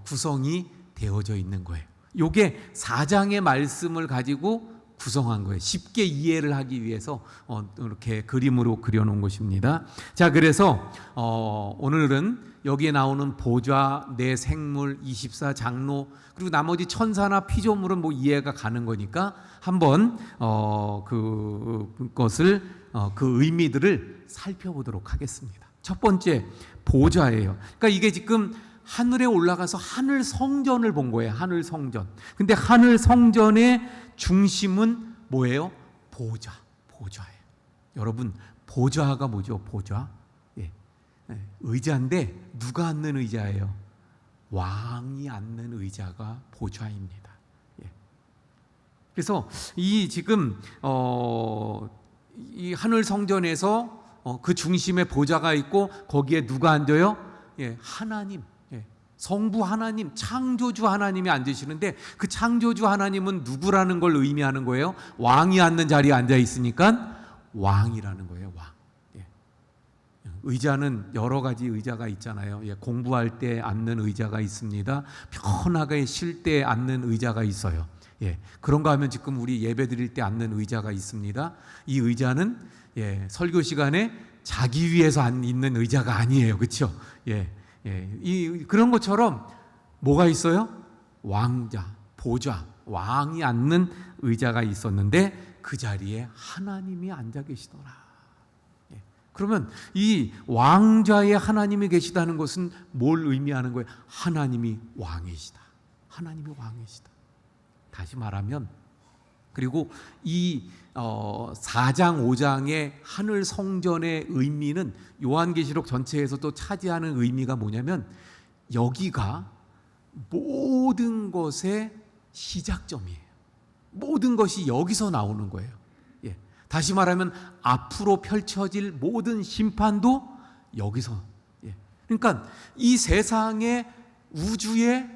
구성이 되어져 있는 거예요. 이게 4장의 말씀을 가지고 구성한 거예요. 쉽게 이해를 하기 위해서 이렇게 그림으로 그려놓은 것입니다. 자, 그래서 오늘은 여기에 나오는 보좌, 4 생물, 24 장로 그리고 나머지 천사나 피조물은 뭐 이해가 가는 거니까 한번 그 의미들을 살펴보도록 하겠습니다. 첫 번째 보좌예요. 그러니까 이게 지금 하늘에 올라가서 하늘 성전을 본 거예요. 하늘 성전. 근데 하늘 성전의 중심은 뭐예요? 보좌예요. 여러분, 보좌가 뭐죠? 보좌? 예. 의자인데 누가 앉는 의자예요? 왕이 앉는 의자가 보좌입니다. 예. 그래서 이 지금 이 하늘 성전에서 그 중심에 보좌가 있고 거기에 누가 앉아요? 예, 하나님. 예. 성부 하나님, 창조주 하나님이 앉으시는데 그 창조주 하나님은 누구라는 걸 의미하는 거예요? 왕이 앉는 자리에 앉아 있으니까 왕이라는 거예요. 왕. 예. 의자는 여러 가지 의자가 있잖아요. 예, 공부할 때 앉는 의자가 있습니다. 편하게 쉴 때 앉는 의자가 있어요. 예, 그런가 하면 지금 우리 예배 드릴 때 앉는 의자가 있습니다. 이 의자는 예, 설교 시간에 자기 위해서 있는 의자가 아니에요. 그렇죠? 예, 그런 것처럼 뭐가 있어요? 왕자, 보좌, 왕이 앉는 의자가 있었는데 그 자리에 하나님이 앉아 계시더라. 예, 그러면 이 왕좌에 하나님이 계시다는 것은 뭘 의미하는 거예요? 하나님이 왕이시다. 하나님이 왕이시다. 다시 말하면, 그리고 이 4장 5장의 하늘 성전의 의미는 요한계시록 전체에서도 차지하는 의미가 뭐냐면 여기가 모든 것의 시작점이에요. 모든 것이 여기서 나오는 거예요. 예. 다시 말하면 앞으로 펼쳐질 모든 심판도 여기서. 예. 그러니까 이 세상의 우주의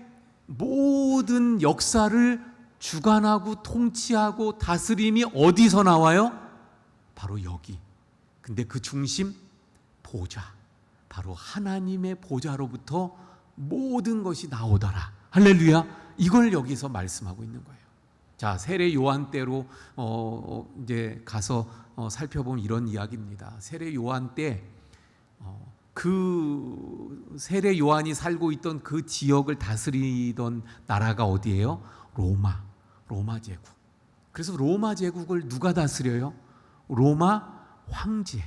모든 역사를 주관하고 통치하고 다스림이 어디서 나와요? 바로 여기. 근데 그 중심 보좌, 바로 하나님의 보좌로부터 모든 것이 나오더라. 할렐루야. 이걸 여기서 말씀하고 있는 거예요. 자, 세례 요한 때로 이제 가서 살펴보면 이런 이야기입니다. 세례 요한 때 그 세례 요한이 살고 있던 그 지역을 다스리던 나라가 어디예요? 로마 제국. 그래서 로마 제국을 누가 다스려요? 로마 황제.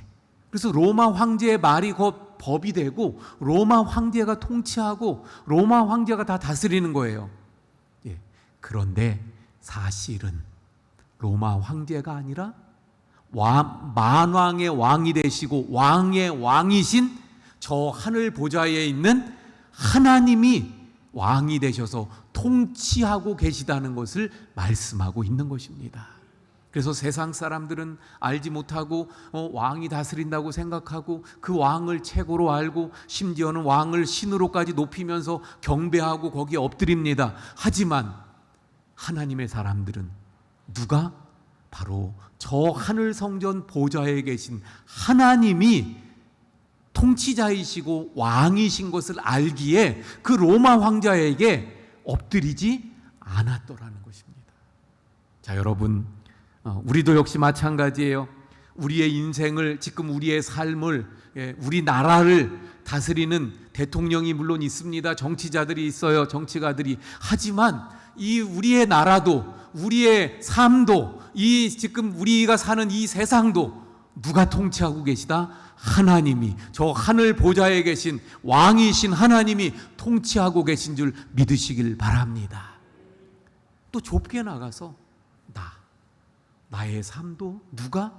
그래서 로마 황제의 말이 곧 법이 되고 로마 황제가 통치하고 로마 황제가 다 다스리는 거예요. 예. 그런데 사실은 로마 황제가 아니라 만왕의 왕이 되시고 왕의 왕이신 저 하늘 보좌에 있는 하나님이 왕이 되셔서 통치하고 계시다는 것을 말씀하고 있는 것입니다. 그래서 세상 사람들은 알지 못하고 왕이 다스린다고 생각하고 그 왕을 최고로 알고 심지어는 왕을 신으로까지 높이면서 경배하고 거기에 엎드립니다. 하지만 하나님의 사람들은 누가? 바로 저 하늘 성전 보좌에 계신 하나님이 통치자이시고 왕이신 것을 알기에 그 로마 황자에게 엎드리지 않았더라는 것입니다. 자, 여러분, 우리도 역시 마찬가지예요. 우리의 인생을, 지금 우리의 삶을, 우리 나라를 다스리는 대통령이 물론 있습니다. 정치자들이 있어요. 정치가들이. 하지만 이 우리의 나라도, 우리의 삶도, 이 지금 우리가 사는 이 세상도 누가 통치하고 계시다? 하나님이, 저 하늘 보좌에 계신 왕이신 하나님이 통치하고 계신 줄 믿으시길 바랍니다. 또 좁게 나가서 나의 삶도 누가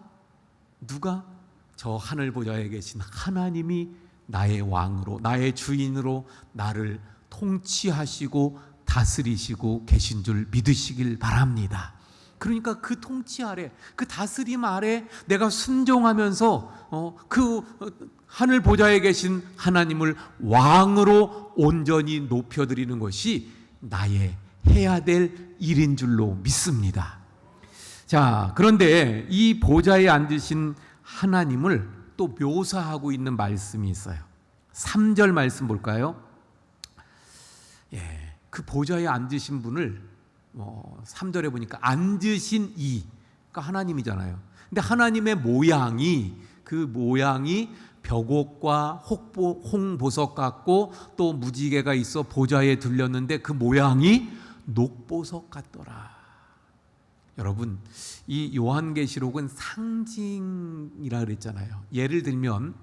저 하늘 보좌에 계신 하나님이 나의 왕으로, 나의 주인으로 나를 통치하시고 다스리시고 계신 줄 믿으시길 바랍니다. 그러니까 그 통치 아래, 그 다스림 아래 내가 순종하면서 그 하늘 보좌에 계신 하나님을 왕으로 온전히 높여드리는 것이 나의 해야 될 일인 줄로 믿습니다. 자, 그런데 이 보좌에 앉으신 하나님을 또 묘사하고 있는 말씀이 있어요. 3절 말씀 볼까요? 예, 그 보좌에 앉으신 분을 3절에 보니까 앉으신 이, 그러니까 하나님이잖아요. 근데 하나님의 모양이, 그 모양이 벽옥과 홍보석 같고 또 무지개가 있어 보좌에 들렸는데 그 모양이 녹보석 같더라. 여러분, 이 요한계시록은 상징이라 그랬잖아요. 예를 들면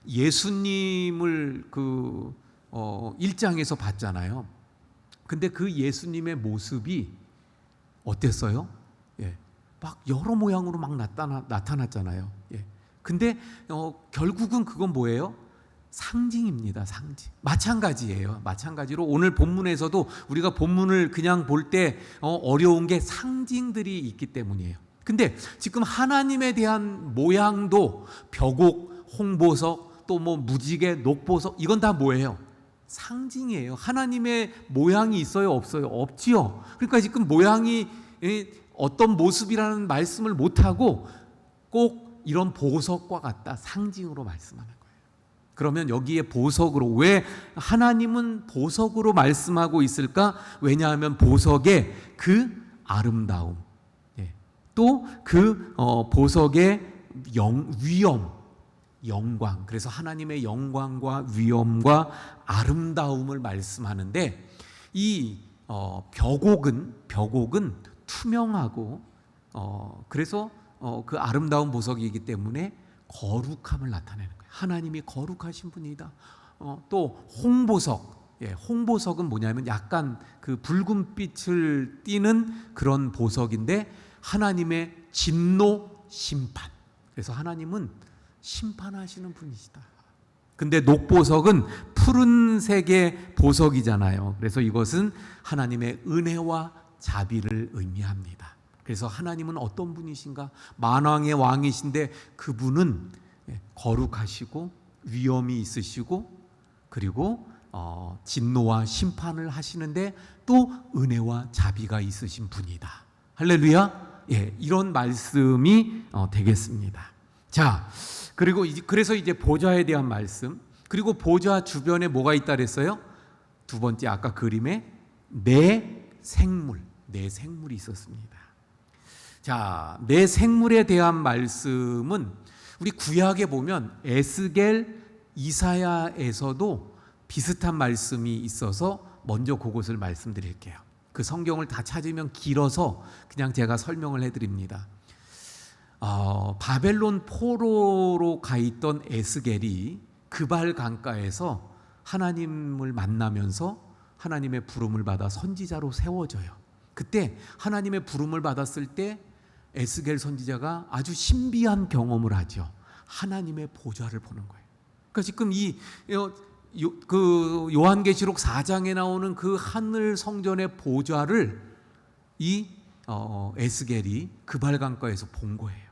예수님을 그 1장에서 봤잖아요. 근데 그 예수님의 모습이 어땠어요? 예, 막 여러 모양으로 막 나타났잖아요. 예. 근데 결국은 그건 뭐예요? 상징입니다. 상징. 마찬가지예요. 마찬가지로 오늘 본문에서도 우리가 본문을 그냥 볼 때 어려운 게 상징들이 있기 때문이에요. 근데 지금 하나님에 대한 모양도 벽옥, 홍보석, 또 뭐 무지개, 녹보석, 이건 다 뭐예요? 상징이에요. 하나님의 모양이 있어요? 없어요? 없지요. 그러니까 지금 모양이 어떤 모습이라는 말씀을 못하고 꼭 이런 보석과 같다, 상징으로 말씀하는 거예요. 그러면 여기에 보석으로, 왜 하나님은 보석으로 말씀하고 있을까? 왜냐하면 보석의 그 아름다움, 또 그 보석의 위엄, 영광, 그래서 하나님의 영광과 위엄과 아름다움을 말씀하는데, 이 벽옥은 투명하고 그래서 그 아름다운 보석이기 때문에 거룩함을 나타내는 거예요. 하나님이 거룩하신 분이다. 또 홍보석, 홍보석은 뭐냐면 약간 그 붉은 빛을 띠는 그런 보석인데, 하나님의 진노, 심판. 그래서 하나님은 심판하시는 분이시다. 근데 녹보석은 푸른색의 보석이잖아요. 그래서 이것은 하나님의 은혜와 자비를 의미합니다. 그래서 하나님은 어떤 분이신가? 만왕의 왕이신데 그분은 거룩하시고 위엄이 있으시고, 그리고 진노와 심판을 하시는데 또 은혜와 자비가 있으신 분이다. 할렐루야. 이런 말씀이 되겠습니다. 자, 그리고 그래서 이제 보좌에 대한 말씀, 그리고 보좌 주변에 뭐가 있다 그랬어요? 두 번째, 아까 그림에 네 생물이 있었습니다. 자, 네 생물에 대한 말씀은 우리 구약에 보면 에스겔, 이사야에서도 비슷한 말씀이 있어서 먼저 그것을 말씀드릴게요. 그 성경을 다 찾으면 길어서 그냥 제가 설명을 해드립니다. 바벨론 포로로 가 있던 에스겔이 그발 강가에서 하나님을 만나면서 하나님의 부름을 받아 선지자로 세워져요. 그때 하나님의 부름을 받았을 때 에스겔 선지자가 아주 신비한 경험을 하죠. 하나님의 보좌를 보는 거예요. 그러니까 지금 그 요한계시록 4장에 나오는 그 하늘 성전의 보좌를 이 에스겔이 그발강가에서 본 거예요.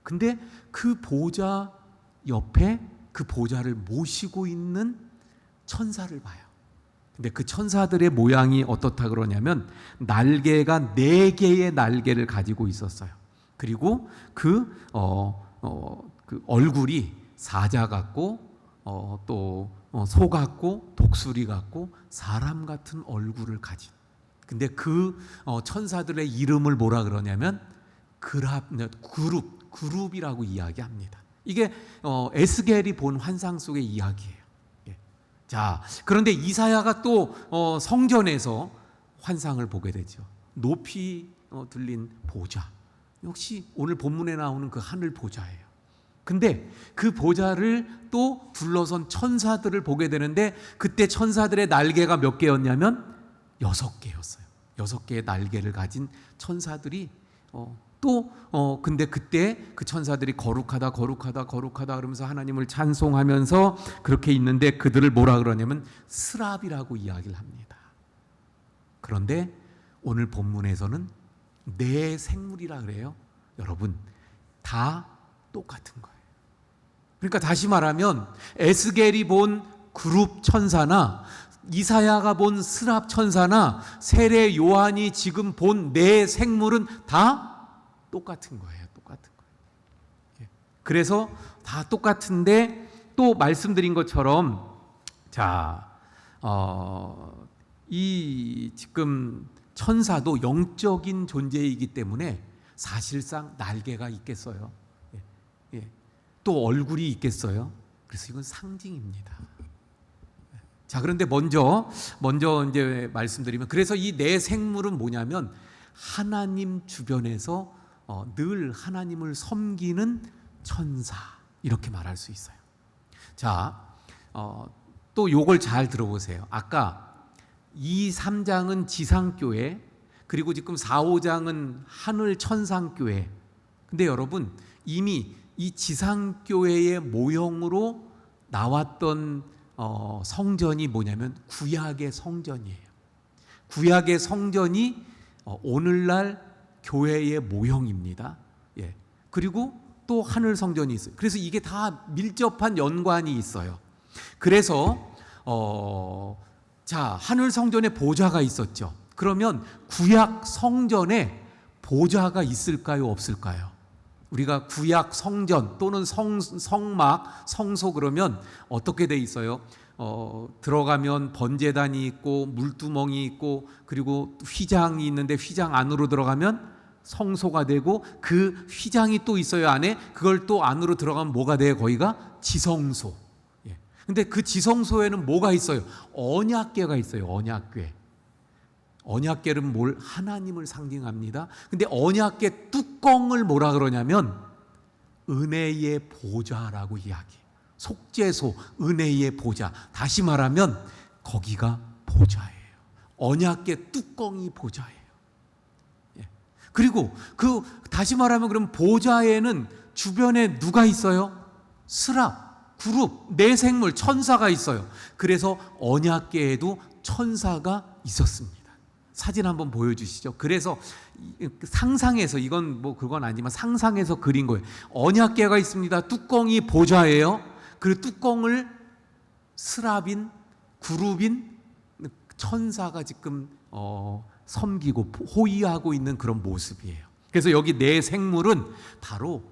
근데 그 보좌 옆에 그 보좌를 모시고 있는 천사를 봐요. 근데 그 천사들의 모양이 어떻다 그러냐면 날개가 4개의 날개를 가지고 있었어요. 그리고 그 얼굴이 사자 같고 또 소 같고 독수리 같고 사람 같은 얼굴을 가진. 근데 그 천사들의 이름을 뭐라 그러냐면 그룹이라고 이야기합니다. 이게 에스겔이 본 환상 속의 이야기예요. 자, 그런데 이사야가 또 성전에서 환상을 보게 되죠. 높이 들린 보좌, 역시 오늘 본문에 나오는 그 하늘 보좌예요. 근데 그 보좌를 또 둘러선 천사들을 보게 되는데, 그때 천사들의 날개가 몇 개였냐면 6개였어요. 6개의 날개를 가진 천사들이 근데 그때 그 천사들이 거룩하다 그러면서 하나님을 찬송하면서 그렇게 있는데, 그들을 뭐라 그러냐면 스랍이라고 이야기를 합니다. 그런데 오늘 본문에서는 네 생물이라 그래요. 여러분, 다 똑같은 거예요. 그러니까 다시 말하면 에스겔이 본 그룹 천사나 이사야가 본 스랍 천사나 세례 요한이 지금 본 네 생물은 다 똑같은 거예요. 똑같은 거예요. 그래서 다 똑같은데, 또 말씀드린 것처럼 이 지금 천사도 영적인 존재이기 때문에 사실상 날개가 있겠어요? 또 얼굴이 있겠어요? 그래서 이건 상징입니다. 자, 그런데 먼저 이제 말씀드리면, 그래서 이 네 생물은 뭐냐면 하나님 주변에서 늘 하나님을 섬기는 천사, 이렇게 말할 수 있어요. 자, 또 요걸 잘 들어보세요. 아까 2, 3장은 지상교회, 그리고 지금 4, 5장은 하늘 천상교회. 근데 여러분, 이미 이 지상교회의 모형으로 나왔던 성전이 뭐냐면 구약의 성전이에요. 구약의 성전이 오늘날 교회의 모형입니다. 예. 그리고 또 하늘 성전이 있어요. 그래서 이게 다 밀접한 연관이 있어요. 그래서 자, 하늘 성전에 보좌가 있었죠. 그러면 구약 성전에 보좌가 있을까요, 없을까요? 우리가 구약 성전 또는 성막, 성소 그러면 어떻게 돼 있어요? 들어가면 번제단이 있고 물두멍이 있고 그리고 휘장이 있는데 휘장 안으로 들어가면 성소가 되고 그 휘장이 또 있어요 안에. 그걸 또 안으로 들어가면 뭐가 돼요? 거기가 지성소. 예. 근데 그 지성소에는 뭐가 있어요? 언약궤가 있어요. 언약궤. 언약궤는 뭘? 하나님을 상징합니다. 근데 언약궤 뚜껑을 뭐라 그러냐면 은혜의 보좌라고 이야기해요. 속죄소, 은혜의 보좌. 다시 말하면 거기가 보좌예요. 언약궤 뚜껑이 보좌예요. 예. 그리고 다시 말하면 그럼 보좌에는 주변에 누가 있어요? 스랍, 그룹, 내생물, 천사가 있어요. 그래서 언약궤에도 천사가 있었습니다. 사진 한번 보여주시죠. 그래서 상상해서, 이건 뭐 그건 아니지만 상상해서 그린 거예요. 언약궤가 있습니다. 뚜껑이 보좌예요. 그 뚜껑을 스랍인, 그룹인 천사가 지금 섬기고 호위하고 있는 그런 모습이에요. 그래서 여기 내 생물은 바로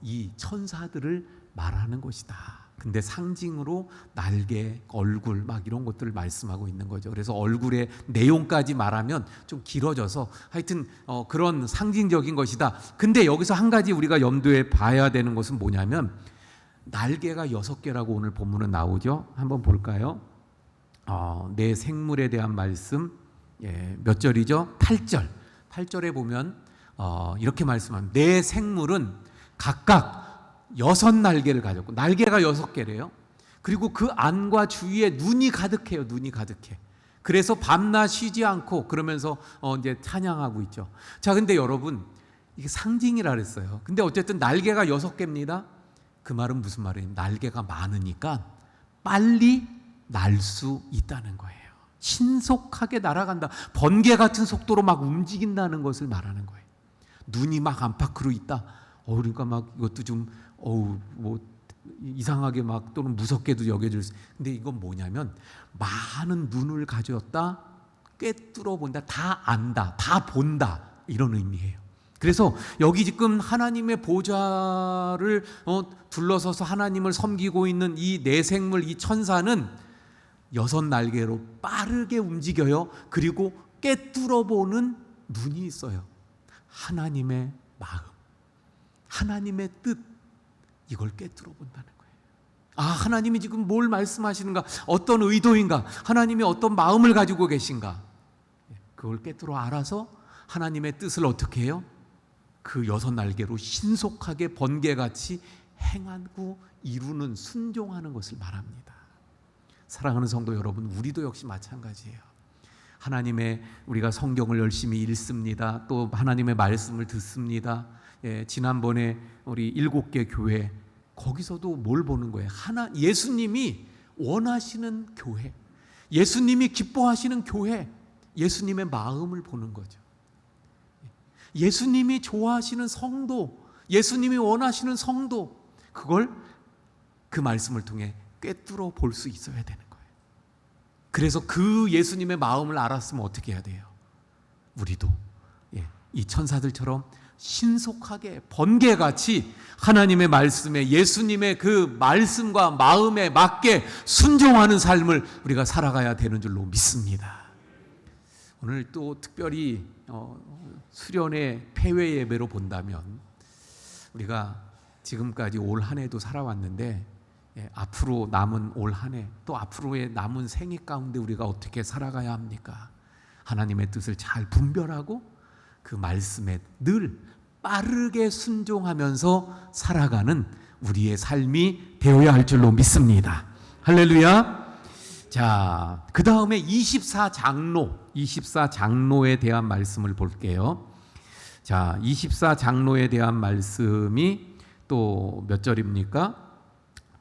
이 천사들을 말하는 것이다. 근데 상징으로 날개, 얼굴 막 이런 것들을 말씀하고 있는 거죠. 그래서 얼굴의 내용까지 말하면 좀 길어져서 하여튼 그런 상징적인 것이다. 근데 여기서 한 가지 우리가 염두에 봐야 되는 것은 뭐냐면 날개가 6개라고 오늘 본문은 나오죠. 한번 볼까요? 내 생물에 대한 말씀, 몇 절이죠? 8절. 8절에 보면 이렇게 말씀합니다. 내 생물은 각각 6날개를 가졌고, 날개가 6개래요. 그리고 그 안과 주위에 눈이 가득해요. 눈이 가득해. 그래서 밤낮 쉬지 않고 그러면서 이제 찬양하고 있죠. 자, 근데 여러분 이게 상징이라 그랬어요. 근데 어쨌든 날개가 6개입니다. 그 말은 무슨 말이에요? 날개가 많으니까 빨리 날 수 있다는 거예요. 신속하게 날아간다. 번개 같은 속도로 막 움직인다는 것을 말하는 거예요. 눈이 막 안팎으로 있다. 그러니까 막 이것도 좀 뭐 이상하게 막 또는 무섭게도 여겨질 수. 근데 이건 뭐냐면 많은 눈을 가졌다, 꿰뚫어 본다, 다 안다, 다 본다 이런 의미예요. 그래서 여기 지금 하나님의 보좌를 둘러서서 하나님을 섬기고 있는 이 내생물, 이 천사는 6날개로 빠르게 움직여요. 그리고 꿰뚫어 보는 눈이 있어요. 하나님의 마음, 하나님의 뜻, 이걸 꿰뚫어 본다는 거예요. 하나님이 지금 뭘 말씀하시는가, 어떤 의도인가, 하나님이 어떤 마음을 가지고 계신가, 그걸 꿰뚫어 알아서 하나님의 뜻을 어떻게 해요? 그 6날개로 신속하게 번개같이 행하고 이루는, 순종하는 것을 말합니다. 사랑하는 성도 여러분, 우리도 역시 마찬가지예요. 하나님의, 우리가 성경을 열심히 읽습니다. 또 하나님의 말씀을 듣습니다. 지난번에 우리 7개 교회, 거기서도 뭘 보는 거예요? 예수님이 원하시는 교회, 예수님이 기뻐하시는 교회, 예수님의 마음을 보는 거죠. 예수님이 좋아하시는 성도, 예수님이 원하시는 성도, 그걸 그 말씀을 통해 꿰뚫어 볼 수 있어야 되는 거예요. 그래서 그 예수님의 마음을 알았으면 어떻게 해야 돼요? 우리도 이 천사들처럼 신속하게 번개같이 하나님의 말씀에, 예수님의 그 말씀과 마음에 맞게 순종하는 삶을 우리가 살아가야 되는 줄로 믿습니다. 오늘 또 특별히 수련의 폐회 예배로 본다면, 우리가 지금까지 올 한 해도 살아왔는데 앞으로 남은 올 한 해, 또 앞으로의 남은 생애 가운데 우리가 어떻게 살아가야 합니까? 하나님의 뜻을 잘 분별하고 그 말씀에 늘 빠르게 순종하면서 살아가는 우리의 삶이 되어야 할 줄로 믿습니다. 할렐루야. 자, 그 다음에 24장로에 대한 말씀을 볼게요. 자, 24장로에 대한 말씀이 또 몇 절입니까?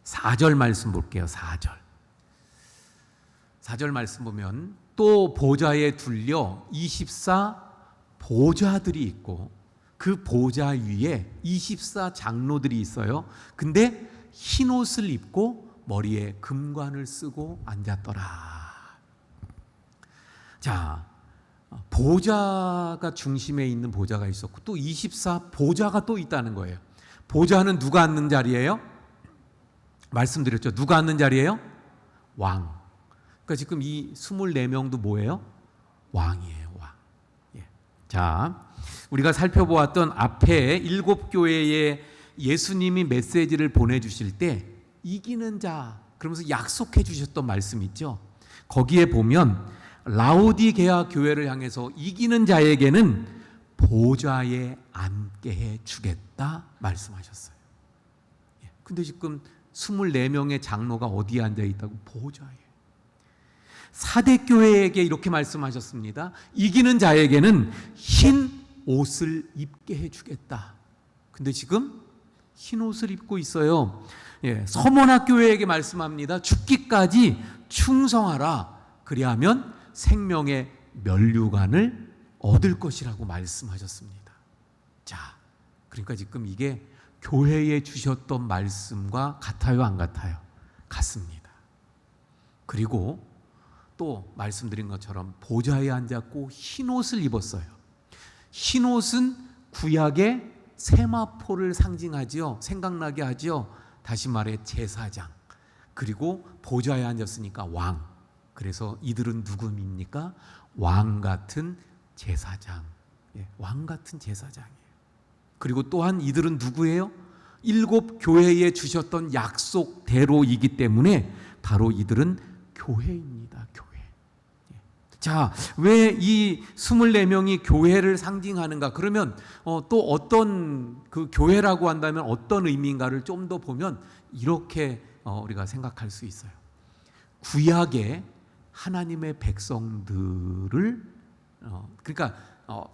4절 말씀 볼게요. 4절 말씀 보면 또 보좌에 둘려 24 보좌들이 있고 그 보좌 위에 24장로들이 있어요. 근데 흰 옷을 입고 머리에 금관을 쓰고 앉았더라. 자, 보좌가 중심에 있는 보좌가 있었고 또 24 보좌가 또 있다는 거예요. 보좌는 누가 앉는 자리예요? 말씀드렸죠. 누가 앉는 자리예요? 왕. 그러니까 지금 이 24명도 뭐예요? 왕이에요. 왕. 예. 자, 우리가 살펴보았던 앞에 7교회에 예수님이 메시지를 보내주실 때 이기는 자 그러면서 약속해 주셨던 말씀 있죠. 거기에 보면 라오디게아 교회를 향해서 이기는 자에게는 보좌에 앉게 해 주겠다 말씀하셨어요. 근데 지금 24명의 장로가 어디에 앉아 있다고? 보좌에. 사대교회에게 이렇게 말씀하셨습니다. 이기는 자에게는 흰 옷을 입게 해 주겠다. 근데 지금 흰 옷을 입고 있어요. 서문학교회에게 말씀합니다. 죽기까지 충성하라. 그리하면 생명의 면류관을 얻을 것이라고 말씀하셨습니다. 자, 그러니까 지금 이게 교회에 주셨던 말씀과 같아요, 안 같아요? 같습니다. 그리고 또 말씀드린 것처럼 보좌에 앉았고 흰 옷을 입었어요. 흰 옷은 구약의 세마포를 상징하지요. 생각나게 하지요. 다시 말해 제사장. 그리고 보좌에 앉았으니까 왕. 그래서 이들은 누구입니까? 왕 같은 제사장. 왕 같은 제사장이에요. 그리고 또한 이들은 누구예요? 7교회에 주셨던 약속대로이기 때문에 바로 이들은 교회입니다. 교회. 자, 왜 이 24명이 교회를 상징하는가? 그러면 또 어떤 그 교회라고 한다면 어떤 의미인가를 좀 더 보면 이렇게 우리가 생각할 수 있어요. 구약의 하나님의 백성들을 그러니까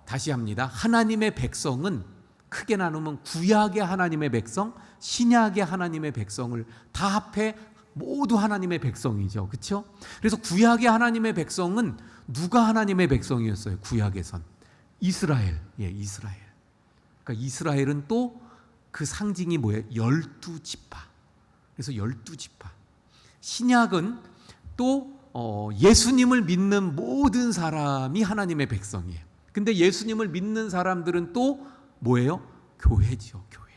다시 합니다. 하나님의 백성은 크게 나누면 구약의 하나님의 백성, 신약의 하나님의 백성을 다 합해 모두 하나님의 백성이죠. 그렇죠? 그래서 구약의 하나님의 백성은 누가 하나님의 백성이었어요? 구약에선 이스라엘. 이스라엘. 그러니까 이스라엘은 또 그 상징이 뭐예요? 12지파. 그래서 12지파. 신약은 또 예수님을 믿는 모든 사람이 하나님의 백성이에요. 근데 예수님을 믿는 사람들은 또 뭐예요? 교회지요, 교회.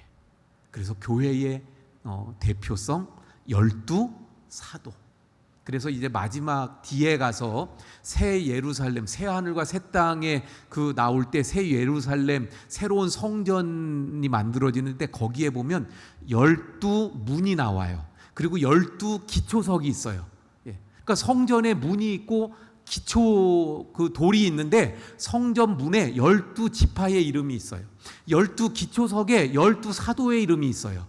그래서 교회의 대표성 12사도. 그래서 이제 마지막 뒤에 가서 새 예루살렘, 새 하늘과 새 땅에 그 나올 때 새 예루살렘, 새로운 성전이 만들어지는데 거기에 보면 12문이 나와요. 그리고 12기초석이 있어요. 그러니까 성전에 문이 있고 기초 그 돌이 있는데 성전 문에 12지파의 이름이 있어요. 12기초석에 12사도의 이름이 있어요.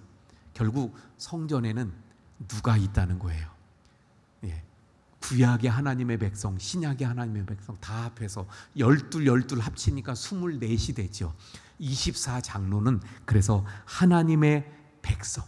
결국 성전에는 누가 있다는 거예요? 구약의 하나님의 백성, 신약의 하나님의 백성 다 합해서 12 합치니까 24이 되죠. 24장로는 그래서 하나님의 백성.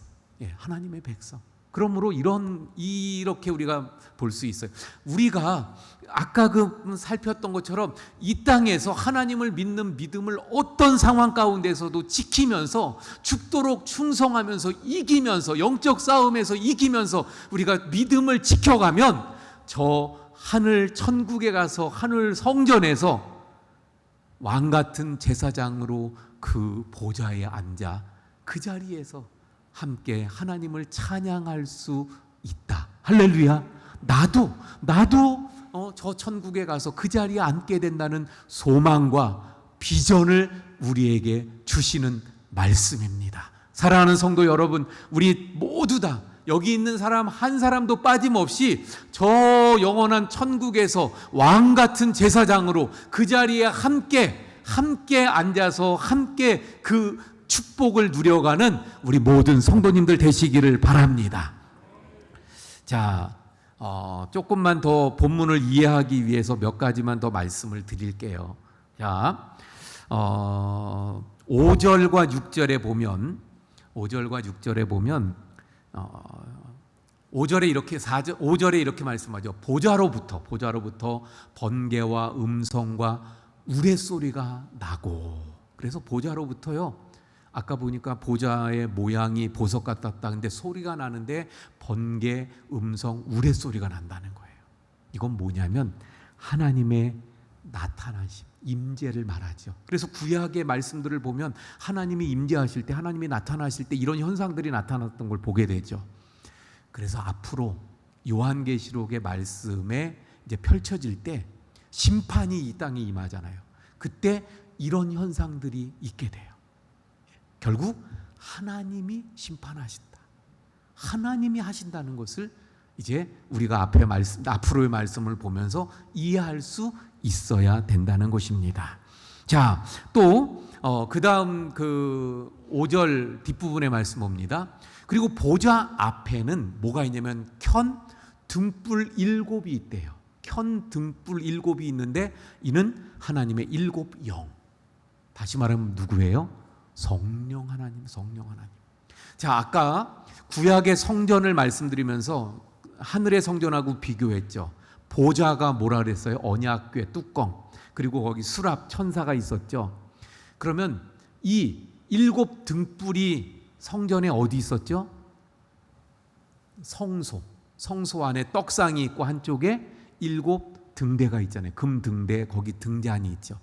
하나님의 백성. 그러므로 이렇게 우리가 볼 수 있어요. 우리가 아까 그 살폈던 것처럼 이 땅에서 하나님을 믿는 믿음을 어떤 상황 가운데서도 지키면서 죽도록 충성하면서 이기면서 영적 싸움에서 이기면서 우리가 믿음을 지켜가면 저 하늘 천국에 가서 하늘 성전에서 왕 같은 제사장으로 그 보좌에 앉아 그 자리에서 함께 하나님을 찬양할 수 있다. 할렐루야. 나도 저 천국에 가서 그 자리에 앉게 된다는 소망과 비전을 우리에게 주시는 말씀입니다. 사랑하는 성도 여러분, 우리 모두 다 여기 있는 사람 한 사람도 빠짐없이 저 영원한 천국에서 왕 같은 제사장으로 그 자리에 함께 앉아서 함께 그 축복을 누려가는 우리 모든 성도님들 되시기를 바랍니다. 자, 조금만 더 본문을 이해하기 위해서 몇 가지만 더 말씀을 드릴게요. 자, 5절과 6절에 보면 5절에 이렇게 말씀하죠. 보좌로부터 번개와 음성과 우레소리가 나고. 그래서 보좌로부터요, 아까 보니까 보좌의 모양이 보석 같았다. 근데 소리가 나는데 번개, 음성, 우레소리가 난다는 거예요. 이건 뭐냐면 하나님의 나타나심, 임재를 말하죠. 그래서 구약의 말씀들을 보면 하나님이 임재하실 때, 하나님이 나타나실 때 이런 현상들이 나타났던 걸 보게 되죠. 그래서 앞으로 요한계시록의 말씀에 이제 펼쳐질 때 심판이 이 땅에 임하잖아요. 그때 이런 현상들이 있게 돼요. 결국 하나님이 심판하신다. 하나님이 하신다는 것을 이제 우리가 앞으로의 말씀을 보면서 이해할 수 있어야 된다는 것입니다. 자, 또 그 다음 그 5절 뒷부분의 말씀 봅니다. 그리고 보좌 앞에는 뭐가 있냐면 켠 등불 7이 있대요. 켠 등불 7이 있는데 이는 하나님의 7 영. 다시 말하면 누구예요? 성령 하나님, 성령 하나님. 자, 아까 구약의 성전을 말씀드리면서 하늘의 성전하고 비교했죠. 보좌가 뭐라 그랬어요? 언약궤 뚜껑. 그리고 거기 수랍 천사가 있었죠. 그러면 이 7 등불이 성전에 어디 있었죠? 성소 안에 떡상이 있고 한쪽에 7 등대가 있잖아요. 금 등대, 거기 등잔이 있죠.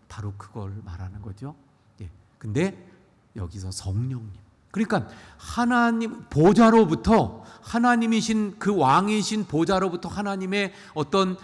바로 그걸 말하는 거죠. 예. 근데 여기서 성령님. 그러니까 하나님 보좌로부터, 하나님이신 그 왕이신 보좌로부터 하나님의 어떤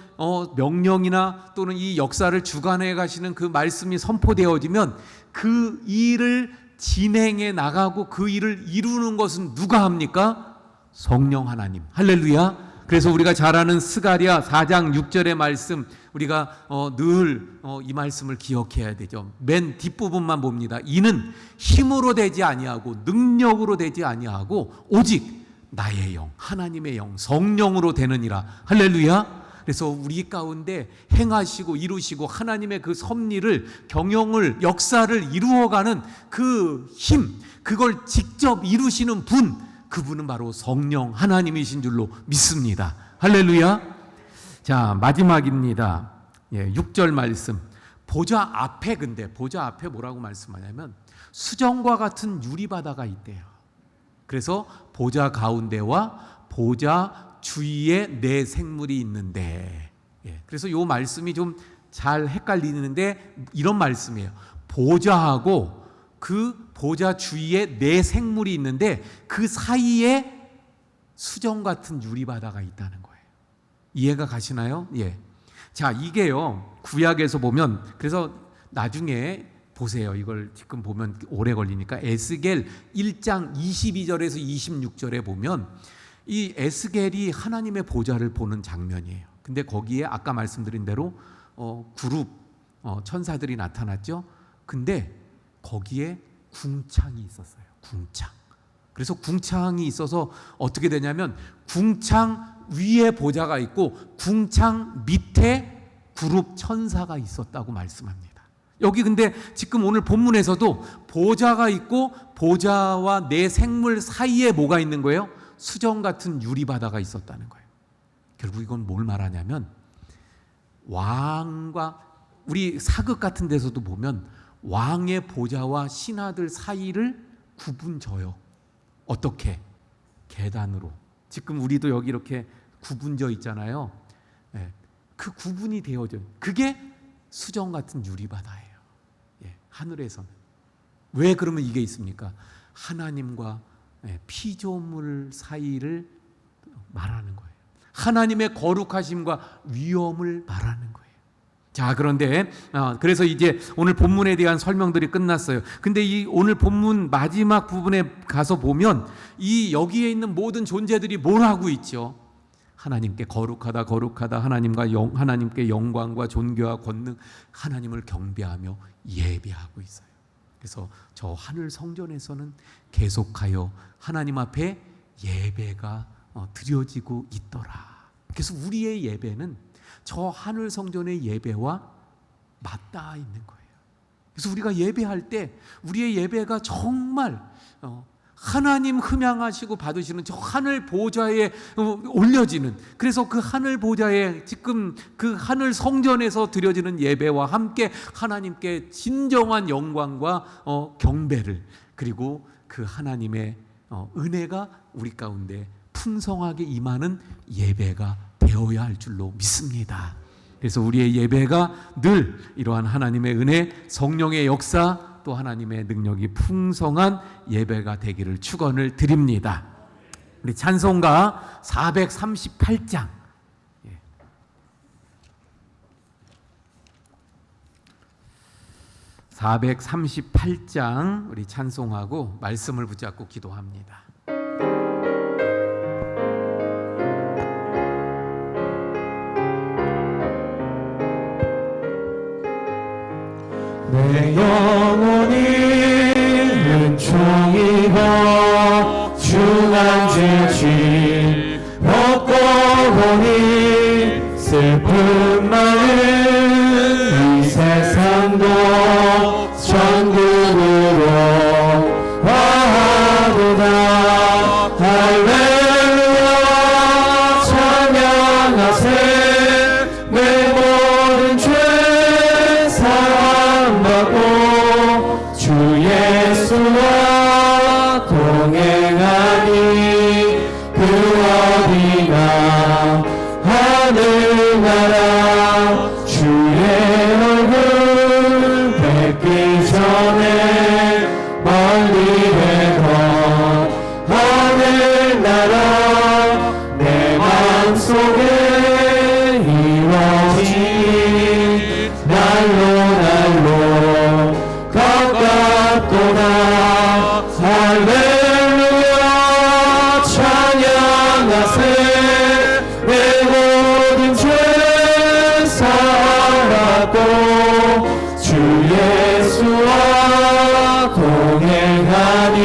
명령이나 또는 이 역사를 주관해 가시는 그 말씀이 선포되어지면 그 일을 진행해 나가고 그 일을 이루는 것은 누가 합니까? 성령 하나님. 할렐루야. 그래서 우리가 잘 아는 스가랴 4장 6절의 말씀, 우리가 늘 이 말씀을 기억해야 되죠. 맨 뒷부분만 봅니다. 이는 힘으로 되지 아니하고 능력으로 되지 아니하고 오직 나의 영, 하나님의 영, 성령으로 되느니라. 할렐루야. 그래서 우리 가운데 행하시고 이루시고 하나님의 그 섭리를, 경영을, 역사를 이루어가는 그 힘, 그걸 직접 이루시는 분, 그분은 바로 성령 하나님이신 줄로 믿습니다. 할렐루야. 자, 마지막입니다. 6절 말씀. 보좌 앞에, 근데 보좌 앞에 뭐라고 말씀하냐면 수정과 같은 유리바다가 있대요. 그래서 보좌 가운데와 보좌 주위에 네 생물이 있는데, 그래서 이 말씀이 좀 잘 헷갈리는데 이런 말씀이에요. 보좌하고 그 보좌 주위에 네 생물이 있는데 그 사이에 수정 같은 유리바다가 있다는 거예요. 이해가 가시나요? 예. 자, 이게요, 구약에서 보면, 그래서 나중에 보세요. 이걸 지금 보면 오래 걸리니까 에스겔 1장 22절에서 26절에 보면 이 에스겔이 하나님의 보좌를 보는 장면이에요. 근데 거기에 아까 말씀드린 대로 그룹 천사들이 나타났죠. 근데 거기에 궁창이 있었어요. 궁창. 그래서 궁창이 있어서 어떻게 되냐면 궁창 위에 보좌가 있고 궁창 밑에 그룹 천사가 있었다고 말씀합니다. 여기 근데 지금 오늘 본문에서도 보좌가 있고 보좌와 네 생물 사이에 뭐가 있는 거예요? 수정 같은 유리바다가 있었다는 거예요. 결국 이건 뭘 말하냐면 왕과, 우리 사극 같은 데서도 보면 왕의 보좌와 신하들 사이를 구분져요. 어떻게? 계단으로. 지금 우리도 여기 이렇게 구분져 있잖아요. 그 구분이 되어져요. 그게 수정 같은 유리바다예요. 하늘에서는. 왜 그러면 이게 있습니까? 하나님과 피조물 사이를 말하는 거예요. 하나님의 거룩하심과 위엄을 말하는 거예요. 자, 그런데 그래서 이제 오늘 본문에 대한 설명들이 끝났어요. 근데 이 오늘 본문 마지막 부분에 가서 보면 이 여기에 있는 모든 존재들이 뭘 하고 있죠? 하나님께 거룩하다 거룩하다, 하나님께 영광과 존귀와 권능, 하나님을 경배하며 예배하고 있어요. 그래서 저 하늘 성전에서는 계속하여 하나님 앞에 예배가 드려지고 있더라. 그래서 우리의 예배는 저 하늘 성전의 예배와 맞닿아 있는 거예요. 그래서 우리가 예배할 때 우리의 예배가 정말 하나님 흠양하시고 받으시는 저 하늘 보좌에 올려지는, 그래서 그 하늘 보좌에 지금 그 하늘 성전에서 드려지는 예배와 함께 하나님께 진정한 영광과 경배를, 그리고 그 하나님의 은혜가 우리 가운데 풍성하게 임하는 예배가 되어야 할 줄로 믿습니다. 그래서 우리의 예배가 늘 이러한 하나님의 은혜, 성령의 역사, 또 하나님의 능력이 풍성한 예배가 되기를 축원을 드립니다. 우리 찬송가 438장 438장 우리 찬송하고 말씀을 붙잡고 기도합니다. 내 영혼이 은총이고 중한 죄짐 벗고 보니 슬픈 마음 이 세상도 천국으로 와하도다. 할렐루야 찬양하세. 내 모든 죄 사함받고 주 예수와 동행하니 그 어디나 하늘나라 주의 얼굴 뵙기 전에 멀리 해서 하늘나라 내 마음속에 이루어진 날로 가깝도다. 할렐루야 찬양하세. 내 모든 죄 사함받고 주 예수와 동행하니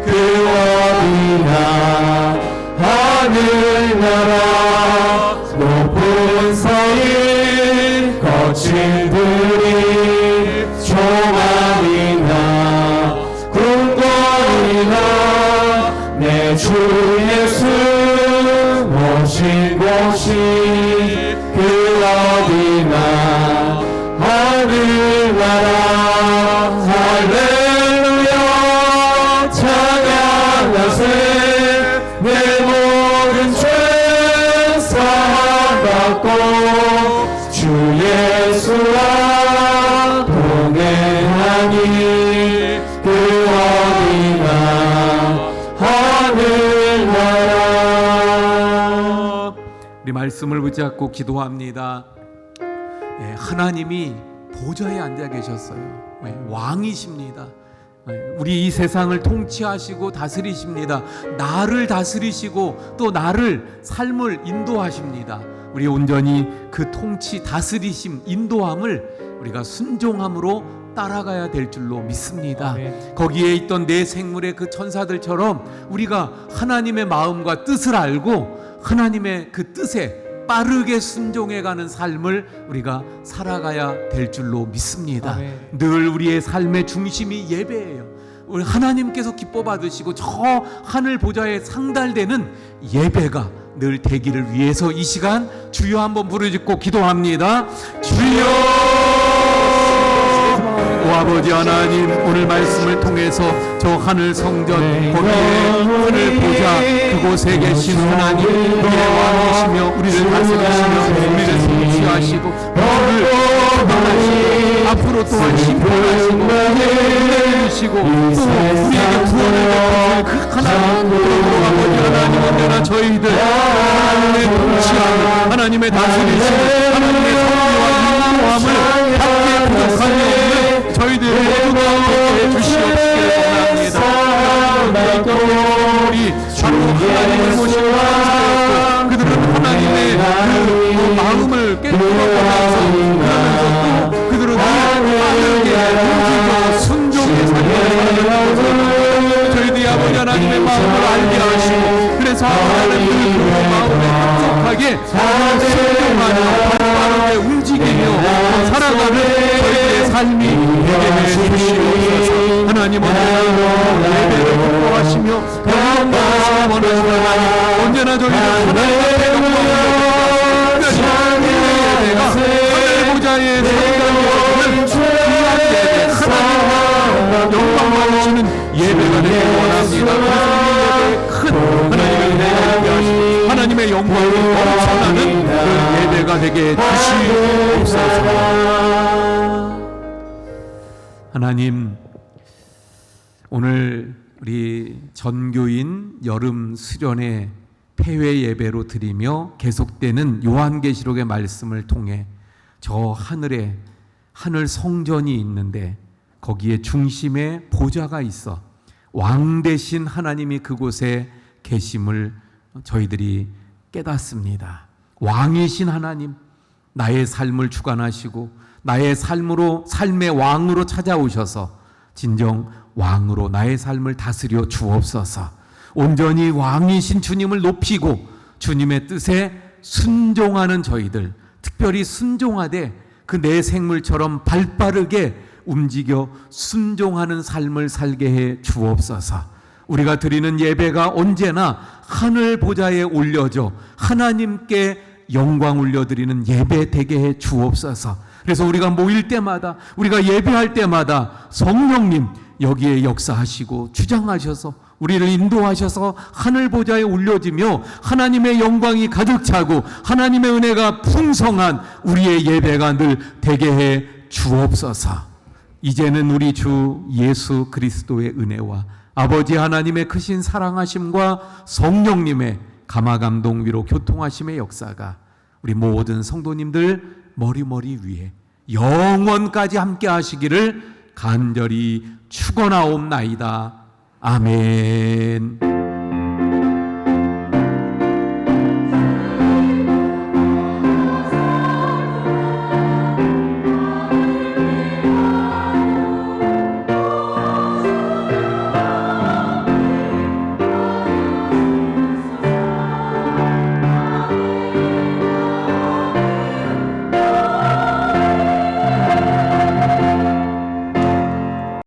그 어디나 하늘나라 높은 서리 거친 들이 조망이나 궁궐이나 내 주 예수 모신 곳이 그 어디나 하늘나라. 할렐루야 찬양하세. 내 모든 죄 사함받고 주 예수와 동행하니 그 어디나 하늘나라. 우리 말씀을 붙잡고 기도합니다. 하나님이 보좌에 앉아 계셨어요. 왕이십니다. 우리 이 세상을 통치하시고 다스리십니다. 나를 다스리시고 또 나를 삶을 인도하십니다. 우리 온전히 그 통치, 다스리심, 인도함을 우리가 순종함으로 따라가야 될 줄로 믿습니다. 아멘. 거기에 있던 내 생물의 그 천사들처럼 우리가 하나님의 마음과 뜻을 알고 하나님의 그 뜻에 빠르게 순종해가는 삶을 우리가 살아가야 될 줄로 믿습니다. 아멘. 늘 우리의 삶의 중심이 예배예요. 우리 하나님께서 기뻐 받으시고 저 하늘 보좌에 상달되는 예배가 늘 되기를 위해서 이 시간 주여 한번 부르짖고 기도합니다. 주여! 오 아버지 하나님, 오늘 말씀을 통해서 저 하늘 성전 거기에 하늘 보좌 그곳에 계신 하나님, 우리의 왕이시며 우리를 다스리시며 우리를 통치하시고 우리를 구원하시고 앞으로 또한 심판하시고 은혜 주시고 또 우리에게 구원을 베푸실 그 하나님, 그러므로 아버지 하나님 언제나 저희들 하나님의 통치함, 하나님의 다스리심, 하나님의 섭리와 인도함을 함께 부족한 영을 저희들 모두가 얻게 해주시옵기를 원합니다. 우리 바로 하나님을 모시고 그들은 하나님의 그 마음을 깨뜨려보면서 그러면서 또 그들은 빠르게 움직여 정직하게 순종하며 바르게 움직이며 살아가는 저희의 삶이 되게 해주시옵소서. 하나님 언제나 예배를 기뻐하시며 영광하시기 원하시는 하나님, 언제나 저희를 하나님의 영광으로 특별히 예배가 하늘 보좌의 성당이어지는 귀한 예배, 하나님 영광 받으시는 예배가 되길 원합니다. 그래서 이 예배의 큰 하나님의 은혜가 있게 하시고 하나님의 영광이 넘쳐나는 그런 예배가 되게 주시옵소서. 하나님, 오늘 우리 전교인 여름 수련회 폐회 예배로 드리며 계속되는 요한계시록의 말씀을 통해 저 하늘에 하늘 성전이 있는데 거기에 중심에 보좌가 있어 왕 대신 하나님이 그곳에 계심을 저희들이 깨닫습니다. 왕이신 하나님, 나의 삶을 주관하시고 나의 삶의 왕으로 찾아오셔서 진정 왕으로 나의 삶을 다스려 주옵소서. 온전히 왕이신 주님을 높이고 주님의 뜻에 순종하는 저희들, 특별히 순종하되 그 내 생물처럼 발빠르게 움직여 순종하는 삶을 살게 해 주옵소서. 우리가 드리는 예배가 언제나 하늘 보좌에 올려져 하나님께 영광 올려드리는 예배 되게 해 주옵소서. 그래서 우리가 모일 때마다, 우리가 예배할 때마다 성령님 여기에 역사하시고 주장하셔서 우리를 인도하셔서 하늘 보좌에 올려지며 하나님의 영광이 가득 차고 하나님의 은혜가 풍성한 우리의 예배가 늘 되게 해 주옵소서. 이제는 우리 주 예수 그리스도의 은혜와 아버지 하나님의 크신 사랑하심과 성령님의 감화감동 위로 교통하심의 역사가 우리 모든 성도님들 머리머리 위에 영원까지 함께 하시기를 간절히 축원하옵나이다. 아멘.